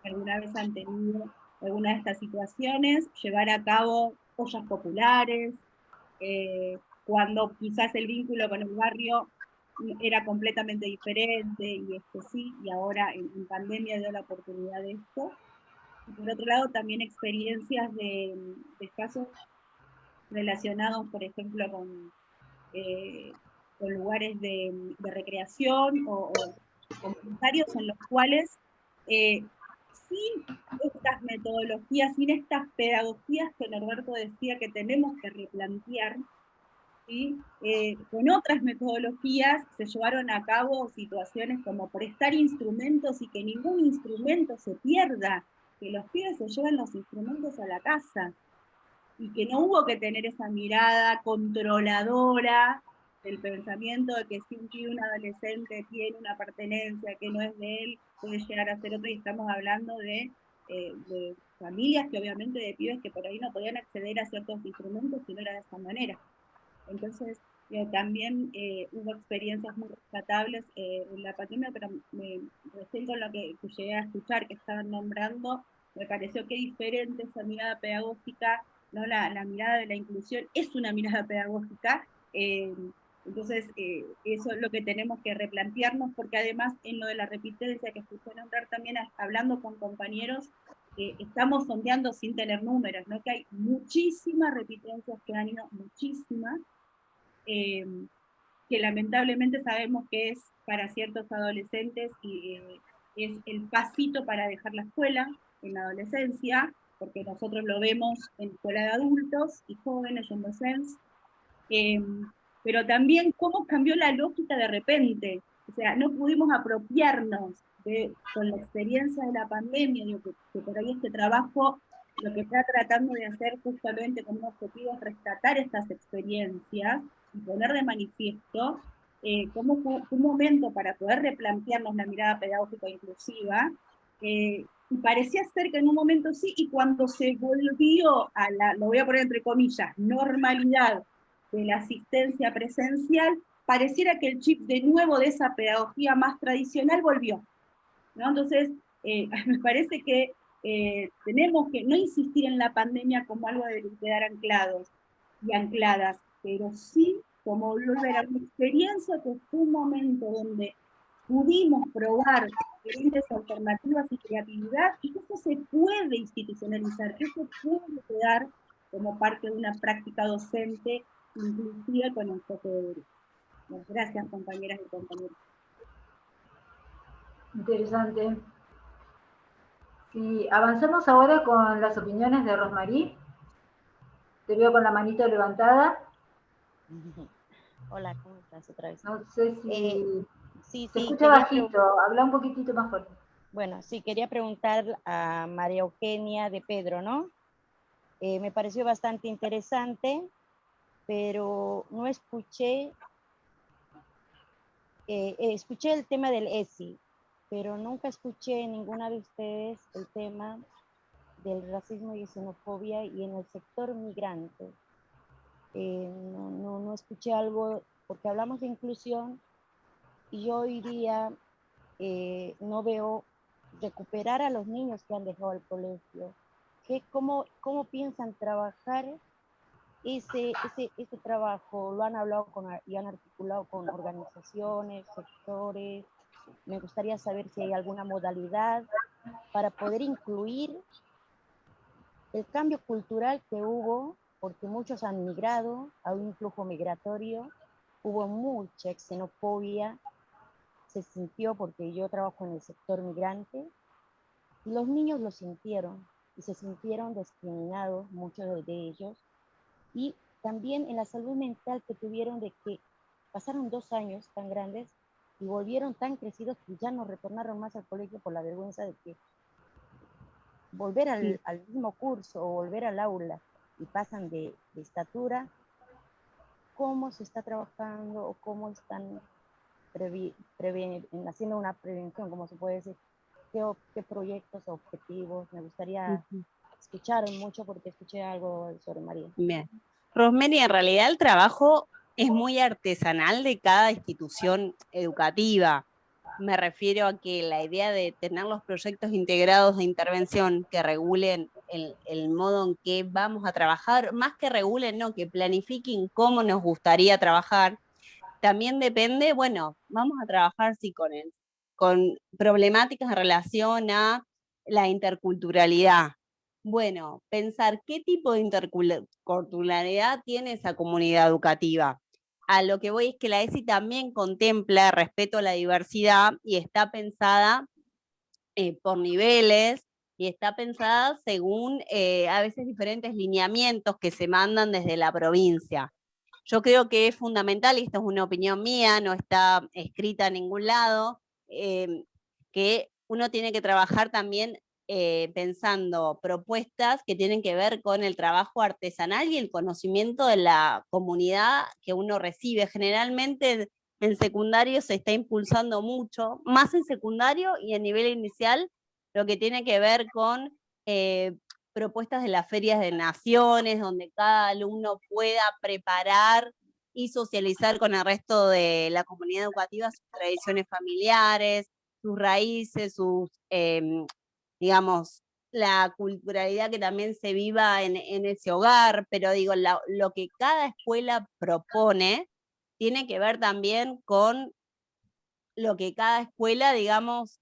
alguna vez han tenido alguna de estas situaciones, llevar a cabo ollas populares, cuando quizás el vínculo con el barrio era completamente diferente, y sí, y ahora en pandemia dio la oportunidad de esto. Y por otro lado, también experiencias de casos relacionados, por ejemplo, con lugares de recreación o comunitarios en los cuales sin estas metodologías, sin estas pedagogías que Norberto decía que tenemos que replantear, ¿sí? Con otras metodologías se llevaron a cabo situaciones como prestar instrumentos y que ningún instrumento se pierda, que los pibes se llevan los instrumentos a la casa, y que no hubo que tener esa mirada controladora del pensamiento de que si un adolescente tiene una pertenencia que no es de él, puede llegar a ser otro, y estamos hablando de familias que obviamente de pibes que por ahí no podían acceder a ciertos instrumentos si no era de esa manera. Entonces, también hubo experiencias muy rescatables en la pandemia, pero recién con lo que llegué a escuchar que estaban nombrando, me pareció que diferente esa mirada pedagógica, ¿no? La mirada de la inclusión es una mirada pedagógica, entonces eso es lo que tenemos que replantearnos, porque además en lo de la repitencia que escuché nombrar también, hablando con compañeros, estamos sondeando sin tener números, ¿no? Que hay muchísimas repitencias que han ido, muchísimas, que lamentablemente sabemos que es para ciertos adolescentes y es el pasito para dejar la escuela en la adolescencia, porque nosotros lo vemos en escuela de adultos y jóvenes en docencia, pero también cómo cambió la lógica de repente. O sea, no pudimos apropiarnos con la experiencia de la pandemia, digo, que por ahí este trabajo lo que está tratando de hacer justamente como objetivo es rescatar estas experiencias y poner de manifiesto cómo fue un momento para poder replantearnos la mirada pedagógica inclusiva, y parecía ser que en un momento sí, y cuando se volvió a lo voy a poner entre comillas, normalidad de la asistencia presencial, pareciera que el chip de nuevo de esa pedagogía más tradicional volvió, ¿no? Entonces, me parece que tenemos que no insistir en la pandemia como algo de quedar anclados y ancladas, pero sí como volver a una experiencia que fue un momento donde pudimos probar diferentes alternativas y creatividad, y que eso se puede institucionalizar, que eso puede quedar como parte de una práctica docente inclusiva con enfoque de derecho. Bueno, gracias, compañeras y compañeros. Interesante. Si avanzamos ahora con las opiniones de Rosmarie. Te veo con la manito levantada. Hola, ¿cómo estás otra vez? No sé si sí, se escucha bajito, habla un poquitito más fuerte. Bueno, sí, quería preguntar a María Eugenia de Pedro, ¿no? Me pareció bastante interesante, pero no escuché, escuché el tema del ESI, pero nunca escuché en ninguna de ustedes el tema del racismo y xenofobia y en el sector migrante. No escuché algo, porque hablamos de inclusión y yo hoy día no veo recuperar a los niños que han dejado el colegio. ¿Cómo piensan trabajar ese trabajo? ¿Lo han hablado y han articulado con organizaciones, sectores? Me gustaría saber si hay alguna modalidad para poder incluir el cambio cultural que hubo, porque muchos han migrado, hay un flujo migratorio, hubo mucha xenofobia, se sintió, porque yo trabajo en el sector migrante, y los niños lo sintieron, y se sintieron discriminados, muchos de ellos, y también en la salud mental que tuvieron de que pasaron 2 años tan grandes y volvieron tan crecidos que ya no retornaron más al colegio por la vergüenza de que volver al mismo curso o volver al aula y pasan de estatura, cómo se está trabajando o cómo están haciendo una prevención, como se puede decir, qué proyectos o objetivos. Me gustaría escuchar mucho porque escuché algo sobre María. Bien. Rosemary, en realidad el trabajo es muy artesanal de cada institución educativa. Me refiero a que la idea de tener los proyectos integrados de intervención que regulen el modo en que vamos a trabajar, más que regulen, no, que planifiquen cómo nos gustaría trabajar, también depende, bueno, vamos a trabajar sí con problemáticas en relación a la interculturalidad. Bueno, pensar qué tipo de interculturalidad tiene esa comunidad educativa. A lo que voy es que la ESI también contempla respeto a la diversidad y está pensada por niveles y está pensada según a veces diferentes lineamientos que se mandan desde la provincia. Yo creo que es fundamental, y esto es una opinión mía, no está escrita en ningún lado, que uno tiene que trabajar también pensando propuestas que tienen que ver con el trabajo artesanal y el conocimiento de la comunidad que uno recibe. Generalmente en secundario se está impulsando mucho, más en secundario y en nivel inicial, lo que tiene que ver con propuestas de las ferias de naciones, donde cada alumno pueda preparar y socializar con el resto de la comunidad educativa sus tradiciones familiares, sus raíces, digamos, la culturalidad que también se viva en ese hogar, pero digo, lo que cada escuela propone tiene que ver también con lo que cada escuela, digamos,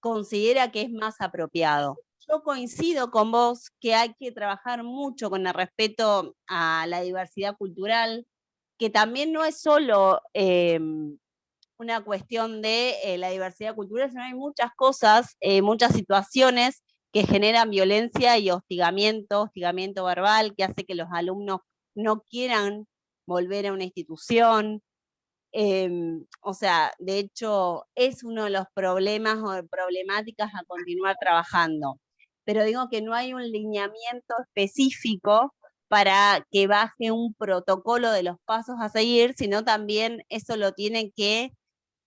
considera que es más apropiado. Yo coincido con vos que hay que trabajar mucho con el respeto a la diversidad cultural, que también no es solo una cuestión de la diversidad cultural, sino hay muchas cosas, muchas situaciones que generan violencia y hostigamiento verbal, que hace que los alumnos no quieran volver a una institución. O sea, de hecho, es uno de los problemas o problemáticas a continuar trabajando. Pero digo que no hay un lineamiento específico para que baje un protocolo de los pasos a seguir, sino también eso lo tiene que,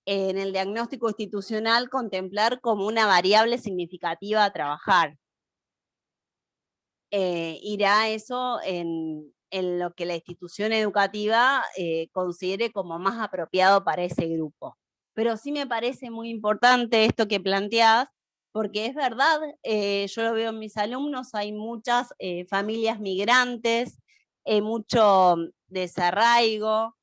en el diagnóstico institucional, contemplar como una variable significativa a trabajar. Irá eso en lo que la institución educativa considere como más apropiado para ese grupo. Pero sí me parece muy importante esto que planteás, porque es verdad, yo lo veo en mis alumnos, hay muchas familias migrantes, mucho desarraigo.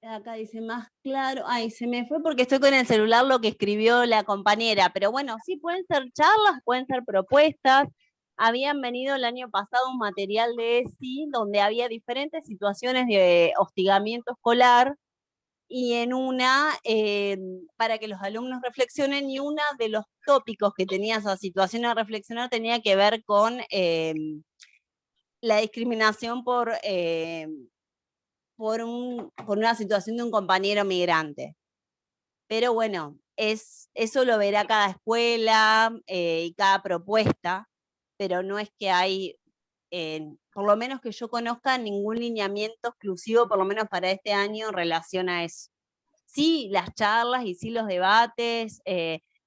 Acá dice más claro, ay, se me fue porque estoy con el celular lo que escribió la compañera, pero bueno, sí pueden ser charlas, pueden ser propuestas. Habían venido el año pasado un material de ESI donde había diferentes situaciones de hostigamiento escolar y en una, para que los alumnos reflexionen, y uno de los tópicos que tenía esa situación a reflexionar tenía que ver con la discriminación por una situación de un compañero migrante. Pero bueno, eso lo verá cada escuela y cada propuesta, pero no es que hay, por lo menos que yo conozca, ningún lineamiento exclusivo, por lo menos para este año, en relación a eso. Sí, las charlas y sí los debates.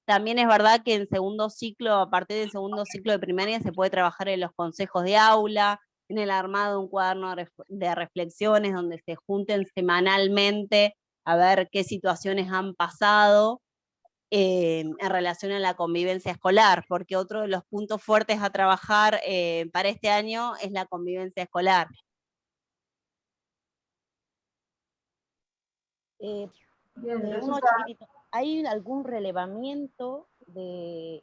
También es verdad que en segundo ciclo, a partir del segundo ciclo de primaria, se puede trabajar en los consejos de aula, en el armado de un cuaderno de reflexiones donde se junten semanalmente a ver qué situaciones han pasado en relación a la convivencia escolar, porque otro de los puntos fuertes a trabajar para este año es la convivencia escolar. Uno chiquitito, ¿hay algún relevamiento de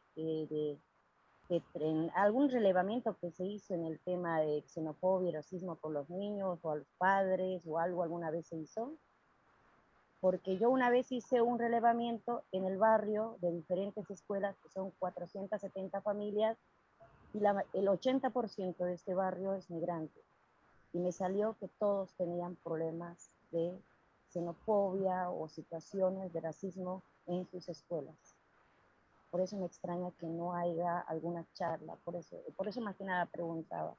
algún relevamiento que se hizo en el tema de xenofobia y racismo por los niños o a los padres o algo alguna vez se hizo? Porque yo una vez hice un relevamiento en el barrio de diferentes escuelas, que son 470 familias, y el 80% de este barrio es migrante. Y me salió que todos tenían problemas de xenofobia o situaciones de racismo en sus escuelas. Por eso me extraña que no haya alguna charla, por eso más que nada preguntaba.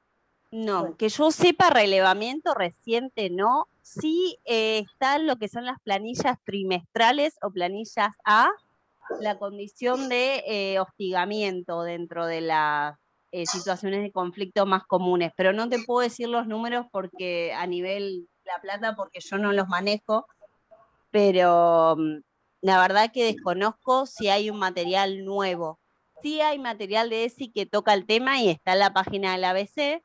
No, Bueno. que yo sepa, relevamiento reciente no. Sí están lo que son las planillas trimestrales o planillas A, la condición de hostigamiento dentro de las situaciones de conflicto más comunes, pero no te puedo decir los números porque a nivel La Plata, porque yo no los manejo, pero la verdad que desconozco si hay un material nuevo. Sí hay material de ESI que toca el tema y está en la página del ABC,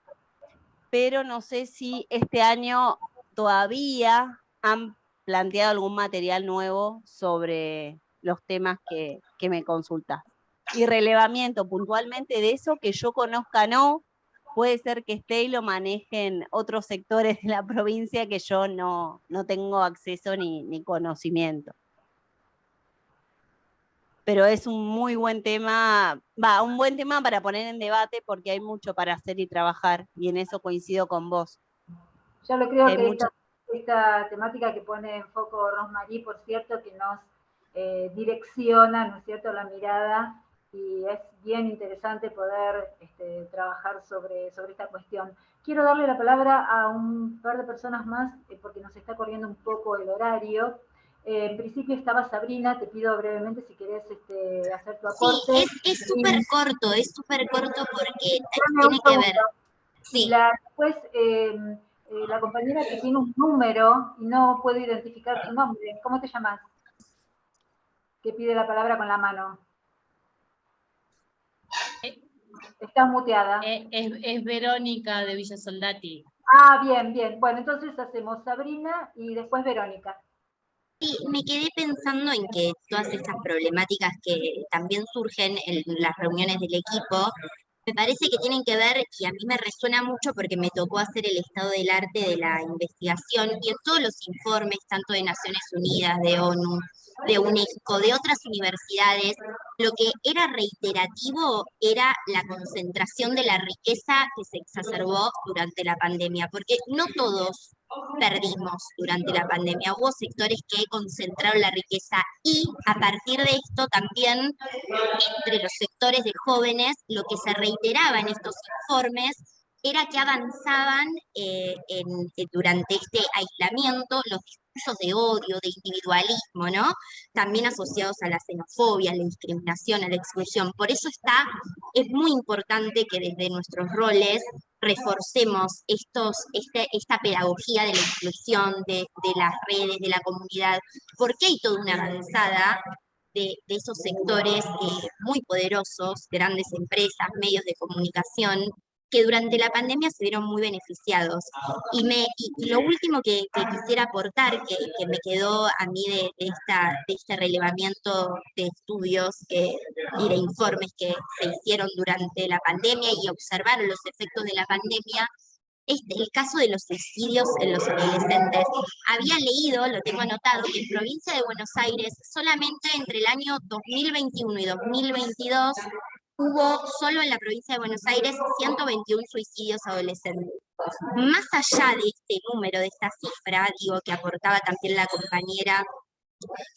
pero no sé si este año todavía han planteado algún material nuevo sobre los temas que me consultas. Y relevamiento puntualmente de eso que yo conozca no, puede ser que esté y lo manejen otros sectores de la provincia que yo no tengo acceso ni conocimiento. Pero es un muy buen tema, un buen tema para poner en debate porque hay mucho para hacer y trabajar, y en eso coincido con vos. Yo lo creo que esta temática que pone en foco Rosmarie, por cierto, que nos direcciona, ¿no es cierto?, la mirada, y es bien interesante poder trabajar sobre esta cuestión. Quiero darle la palabra a un par de personas más, porque nos está corriendo un poco el horario. En principio estaba Sabrina, te pido brevemente si querés hacer tu aporte. Sí, es súper corto porque tiene que ver. Sí. Después, la compañera que tiene un número y no puedo identificar tu nombre, ¿cómo te llamas? Que pide la palabra con la mano. Estás muteada. Es Verónica de Villa Soldati. Ah, bien, bien. Bueno, entonces hacemos Sabrina y después Verónica. Sí, me quedé pensando en que todas estas problemáticas que también surgen en las reuniones del equipo, me parece que tienen que ver, y a mí me resuena mucho porque me tocó hacer el estado del arte de la investigación, y en todos los informes, tanto de Naciones Unidas, de ONU, de UNESCO, de otras universidades, lo que era reiterativo era la concentración de la riqueza que se exacerbó durante la pandemia, porque no todos perdimos durante la pandemia. Hubo sectores que concentraron la riqueza y a partir de esto también entre los sectores de jóvenes lo que se reiteraba en estos informes era que avanzaban durante este aislamiento los discursos de odio, de individualismo, ¿no? También asociados a la xenofobia, a la discriminación, a la exclusión. Por eso es muy importante que desde nuestros roles reforcemos esta pedagogía de la inclusión, de las redes, de la comunidad, porque hay toda una avanzada de esos sectores muy poderosos, grandes empresas, medios de comunicación, que durante la pandemia se vieron muy beneficiados. Y lo último que quisiera aportar, que me quedó a mí de este relevamiento de estudios y de informes que se hicieron durante la pandemia y observaron los efectos de la pandemia, el caso de los suicidios en los adolescentes. Había leído, lo tengo anotado, que en provincia de Buenos Aires solamente entre el año 2021 y 2022 hubo solo en la provincia de Buenos Aires 121 suicidios adolescentes. Más allá de este número, de esta cifra, digo, que aportaba también la compañera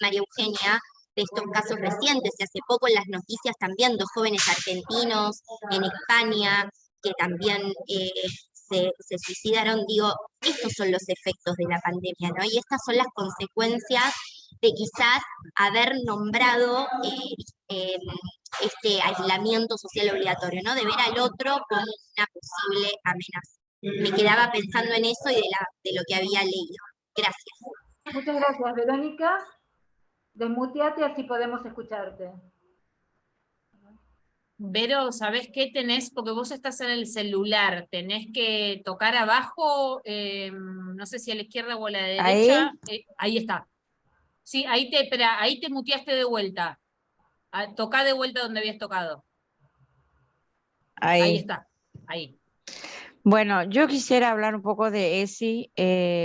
María Eugenia, de estos casos recientes, y hace poco en las noticias también 2 jóvenes argentinos en España que también se suicidaron, digo, estos son los efectos de la pandemia, ¿no? Y estas son las consecuencias de quizás haber nombrado este aislamiento social obligatorio, ¿no? De ver al otro como una posible amenaza. Me quedaba pensando en eso y de lo que había leído. Gracias. Muchas gracias, Verónica. Desmuteate, así podemos escucharte. Vero, ¿sabés qué tenés? Porque vos estás en el celular, tenés que tocar abajo, no sé si a la izquierda o a la derecha. Ahí está. Sí, ahí te muteaste de vuelta. Tocá de vuelta donde habías tocado. Ahí está, ahí. Bueno, yo quisiera hablar un poco de ESI,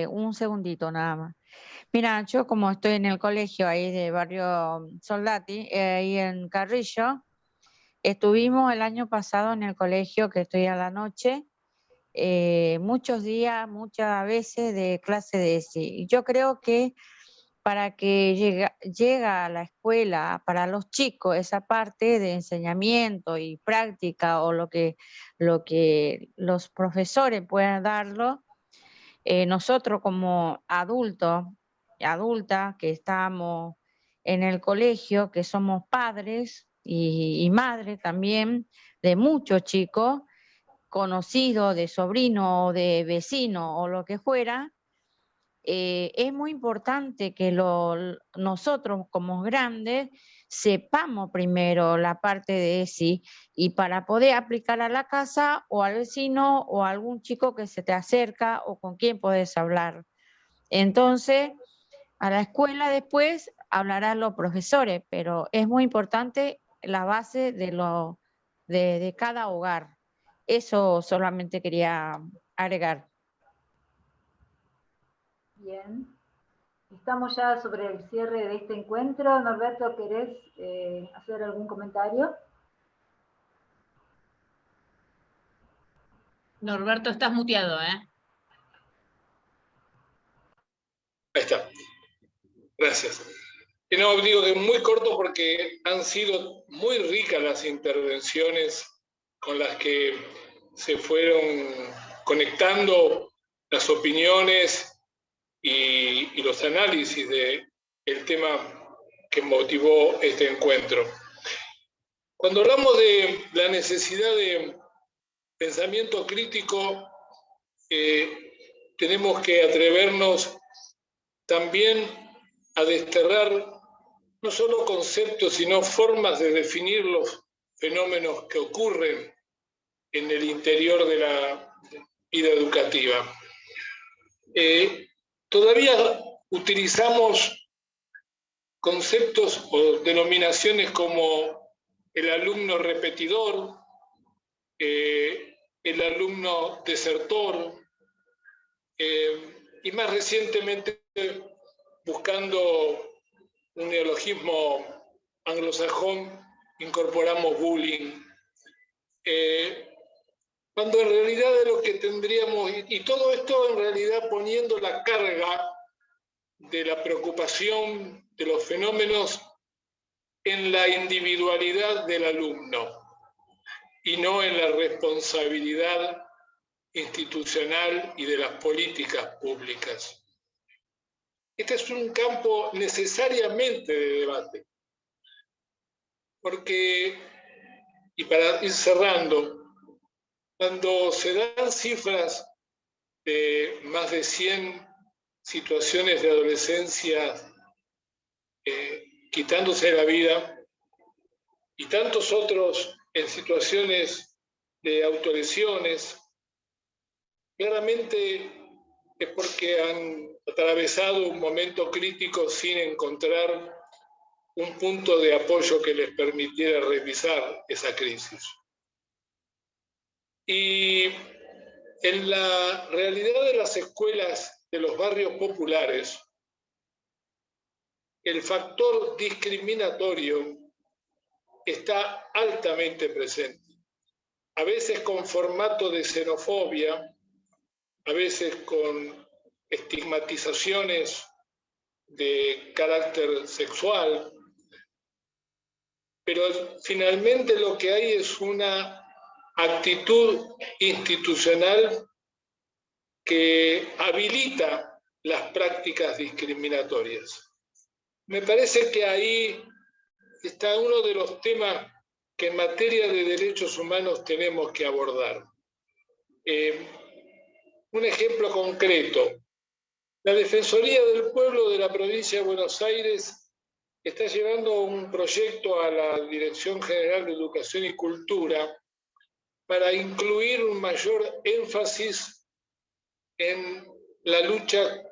un segundito nada más. Mira, yo como estoy en el colegio ahí de Barrio Soldati, ahí en Carrillo, estuvimos el año pasado en el colegio que estoy a la noche, muchos días, muchas veces de clase de ESI. Y yo creo que para que llega a la escuela, para los chicos, esa parte de enseñamiento y práctica o lo que los profesores puedan darlo, nosotros como adultos, adultas que estamos en el colegio, que somos padres y madres también de muchos chicos, conocidos, de sobrinos, de vecinos o lo que fuera, es muy importante que nosotros como grandes sepamos primero la parte de ESI y para poder aplicar a la casa o al vecino o a algún chico que se te acerca o con quien puedes hablar. Entonces, a la escuela después hablarán los profesores, pero es muy importante la base de cada hogar. Eso solamente quería agregar. Bien. Estamos ya sobre el cierre de este encuentro. Norberto, ¿querés hacer algún comentario? Norberto, estás muteado, ¿eh? Ahí está. Gracias. Y no, digo que muy corto porque han sido muy ricas las intervenciones con las que se fueron conectando las opiniones y los análisis del tema que motivó este encuentro. Cuando hablamos de la necesidad de pensamiento crítico, tenemos que atrevernos también a desterrar no solo conceptos, sino formas de definir los fenómenos que ocurren en el interior de la vida educativa. Todavía utilizamos conceptos o denominaciones como el alumno repetidor, el alumno desertor, y más recientemente buscando un neologismo anglosajón, incorporamos bullying. Cuando en realidad de lo que tendríamos, y todo esto en realidad poniendo la carga de la preocupación de los fenómenos en la individualidad del alumno y no en la responsabilidad institucional y de las políticas públicas. Este es un campo necesariamente de debate, porque, y para ir cerrando, cuando se dan cifras de más de 100 situaciones de adolescencia quitándose la vida y tantos otros en situaciones de autolesiones, claramente es porque han atravesado un momento crítico sin encontrar un punto de apoyo que les permitiera revisar esa crisis. Y en la realidad de las escuelas de los barrios populares, el factor discriminatorio está altamente presente, a veces con formato de xenofobia, a veces con estigmatizaciones de carácter sexual, pero finalmente lo que hay es una actitud institucional que habilita las prácticas discriminatorias. Me parece que ahí está uno de los temas que en materia de derechos humanos tenemos que abordar. Un ejemplo concreto. La Defensoría del Pueblo de la provincia de Buenos Aires está llevando un proyecto a la Dirección General de Educación y Cultura para incluir un mayor énfasis en la lucha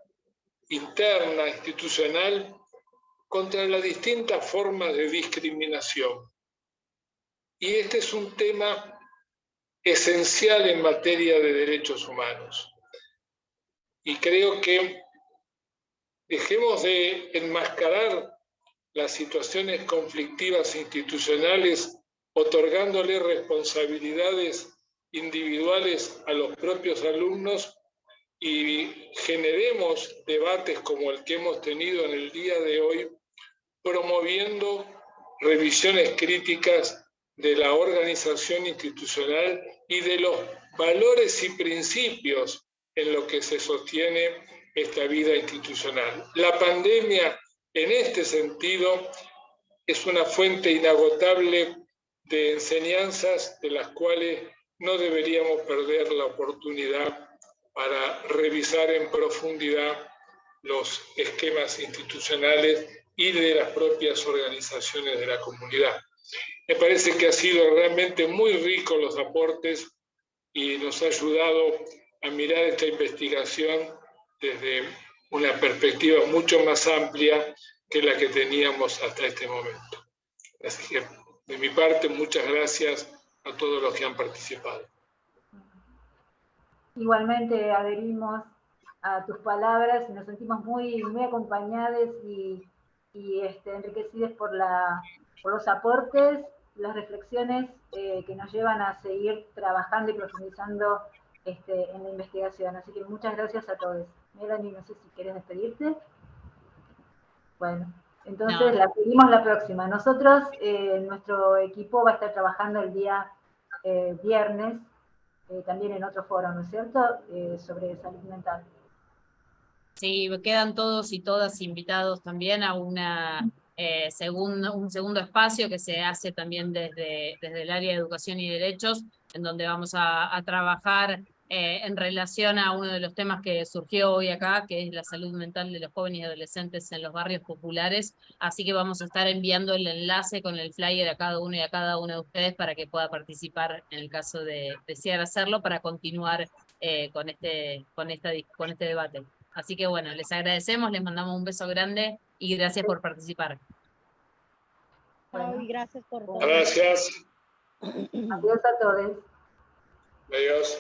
interna, institucional, contra las distintas formas de discriminación. Y este es un tema esencial en materia de derechos humanos. Y creo que dejemos de enmascarar las situaciones conflictivas institucionales otorgándole responsabilidades individuales a los propios alumnos y generemos debates como el que hemos tenido en el día de hoy, promoviendo revisiones críticas de la organización institucional y de los valores y principios en los que se sostiene esta vida institucional. La pandemia, en este sentido, es una fuente inagotable de enseñanzas de las cuales no deberíamos perder la oportunidad para revisar en profundidad los esquemas institucionales y de las propias organizaciones de la comunidad. Me parece que ha sido realmente muy rico los aportes y nos ha ayudado a mirar esta investigación desde una perspectiva mucho más amplia que la que teníamos hasta este momento. Así que, de mi parte, muchas gracias a todos los que han participado. Igualmente adherimos a tus palabras y nos sentimos muy acompañados y enriquecidos por los aportes, las reflexiones que nos llevan a seguir trabajando y profundizando en la investigación. Así que muchas gracias a todos. Melanie, no sé si quieres despedirte. Bueno, entonces la seguimos la próxima. Nosotros, nuestro equipo va a estar trabajando el día viernes, también en otro foro, ¿no es cierto?, sobre salud mental. Sí, quedan todos y todas invitados también a un segundo espacio que se hace también desde el área de educación y derechos, en donde vamos a trabajar en relación a uno de los temas que surgió hoy acá, que es la salud mental de los jóvenes y adolescentes en los barrios populares. Así que vamos a estar enviando el enlace con el flyer a cada uno y a cada una de ustedes para que pueda participar en el caso de desear hacerlo, para continuar con este debate. Así que bueno, les agradecemos, les mandamos un beso grande y gracias por participar. Bueno, y gracias por todo. Gracias. Adiós a todos. Adiós.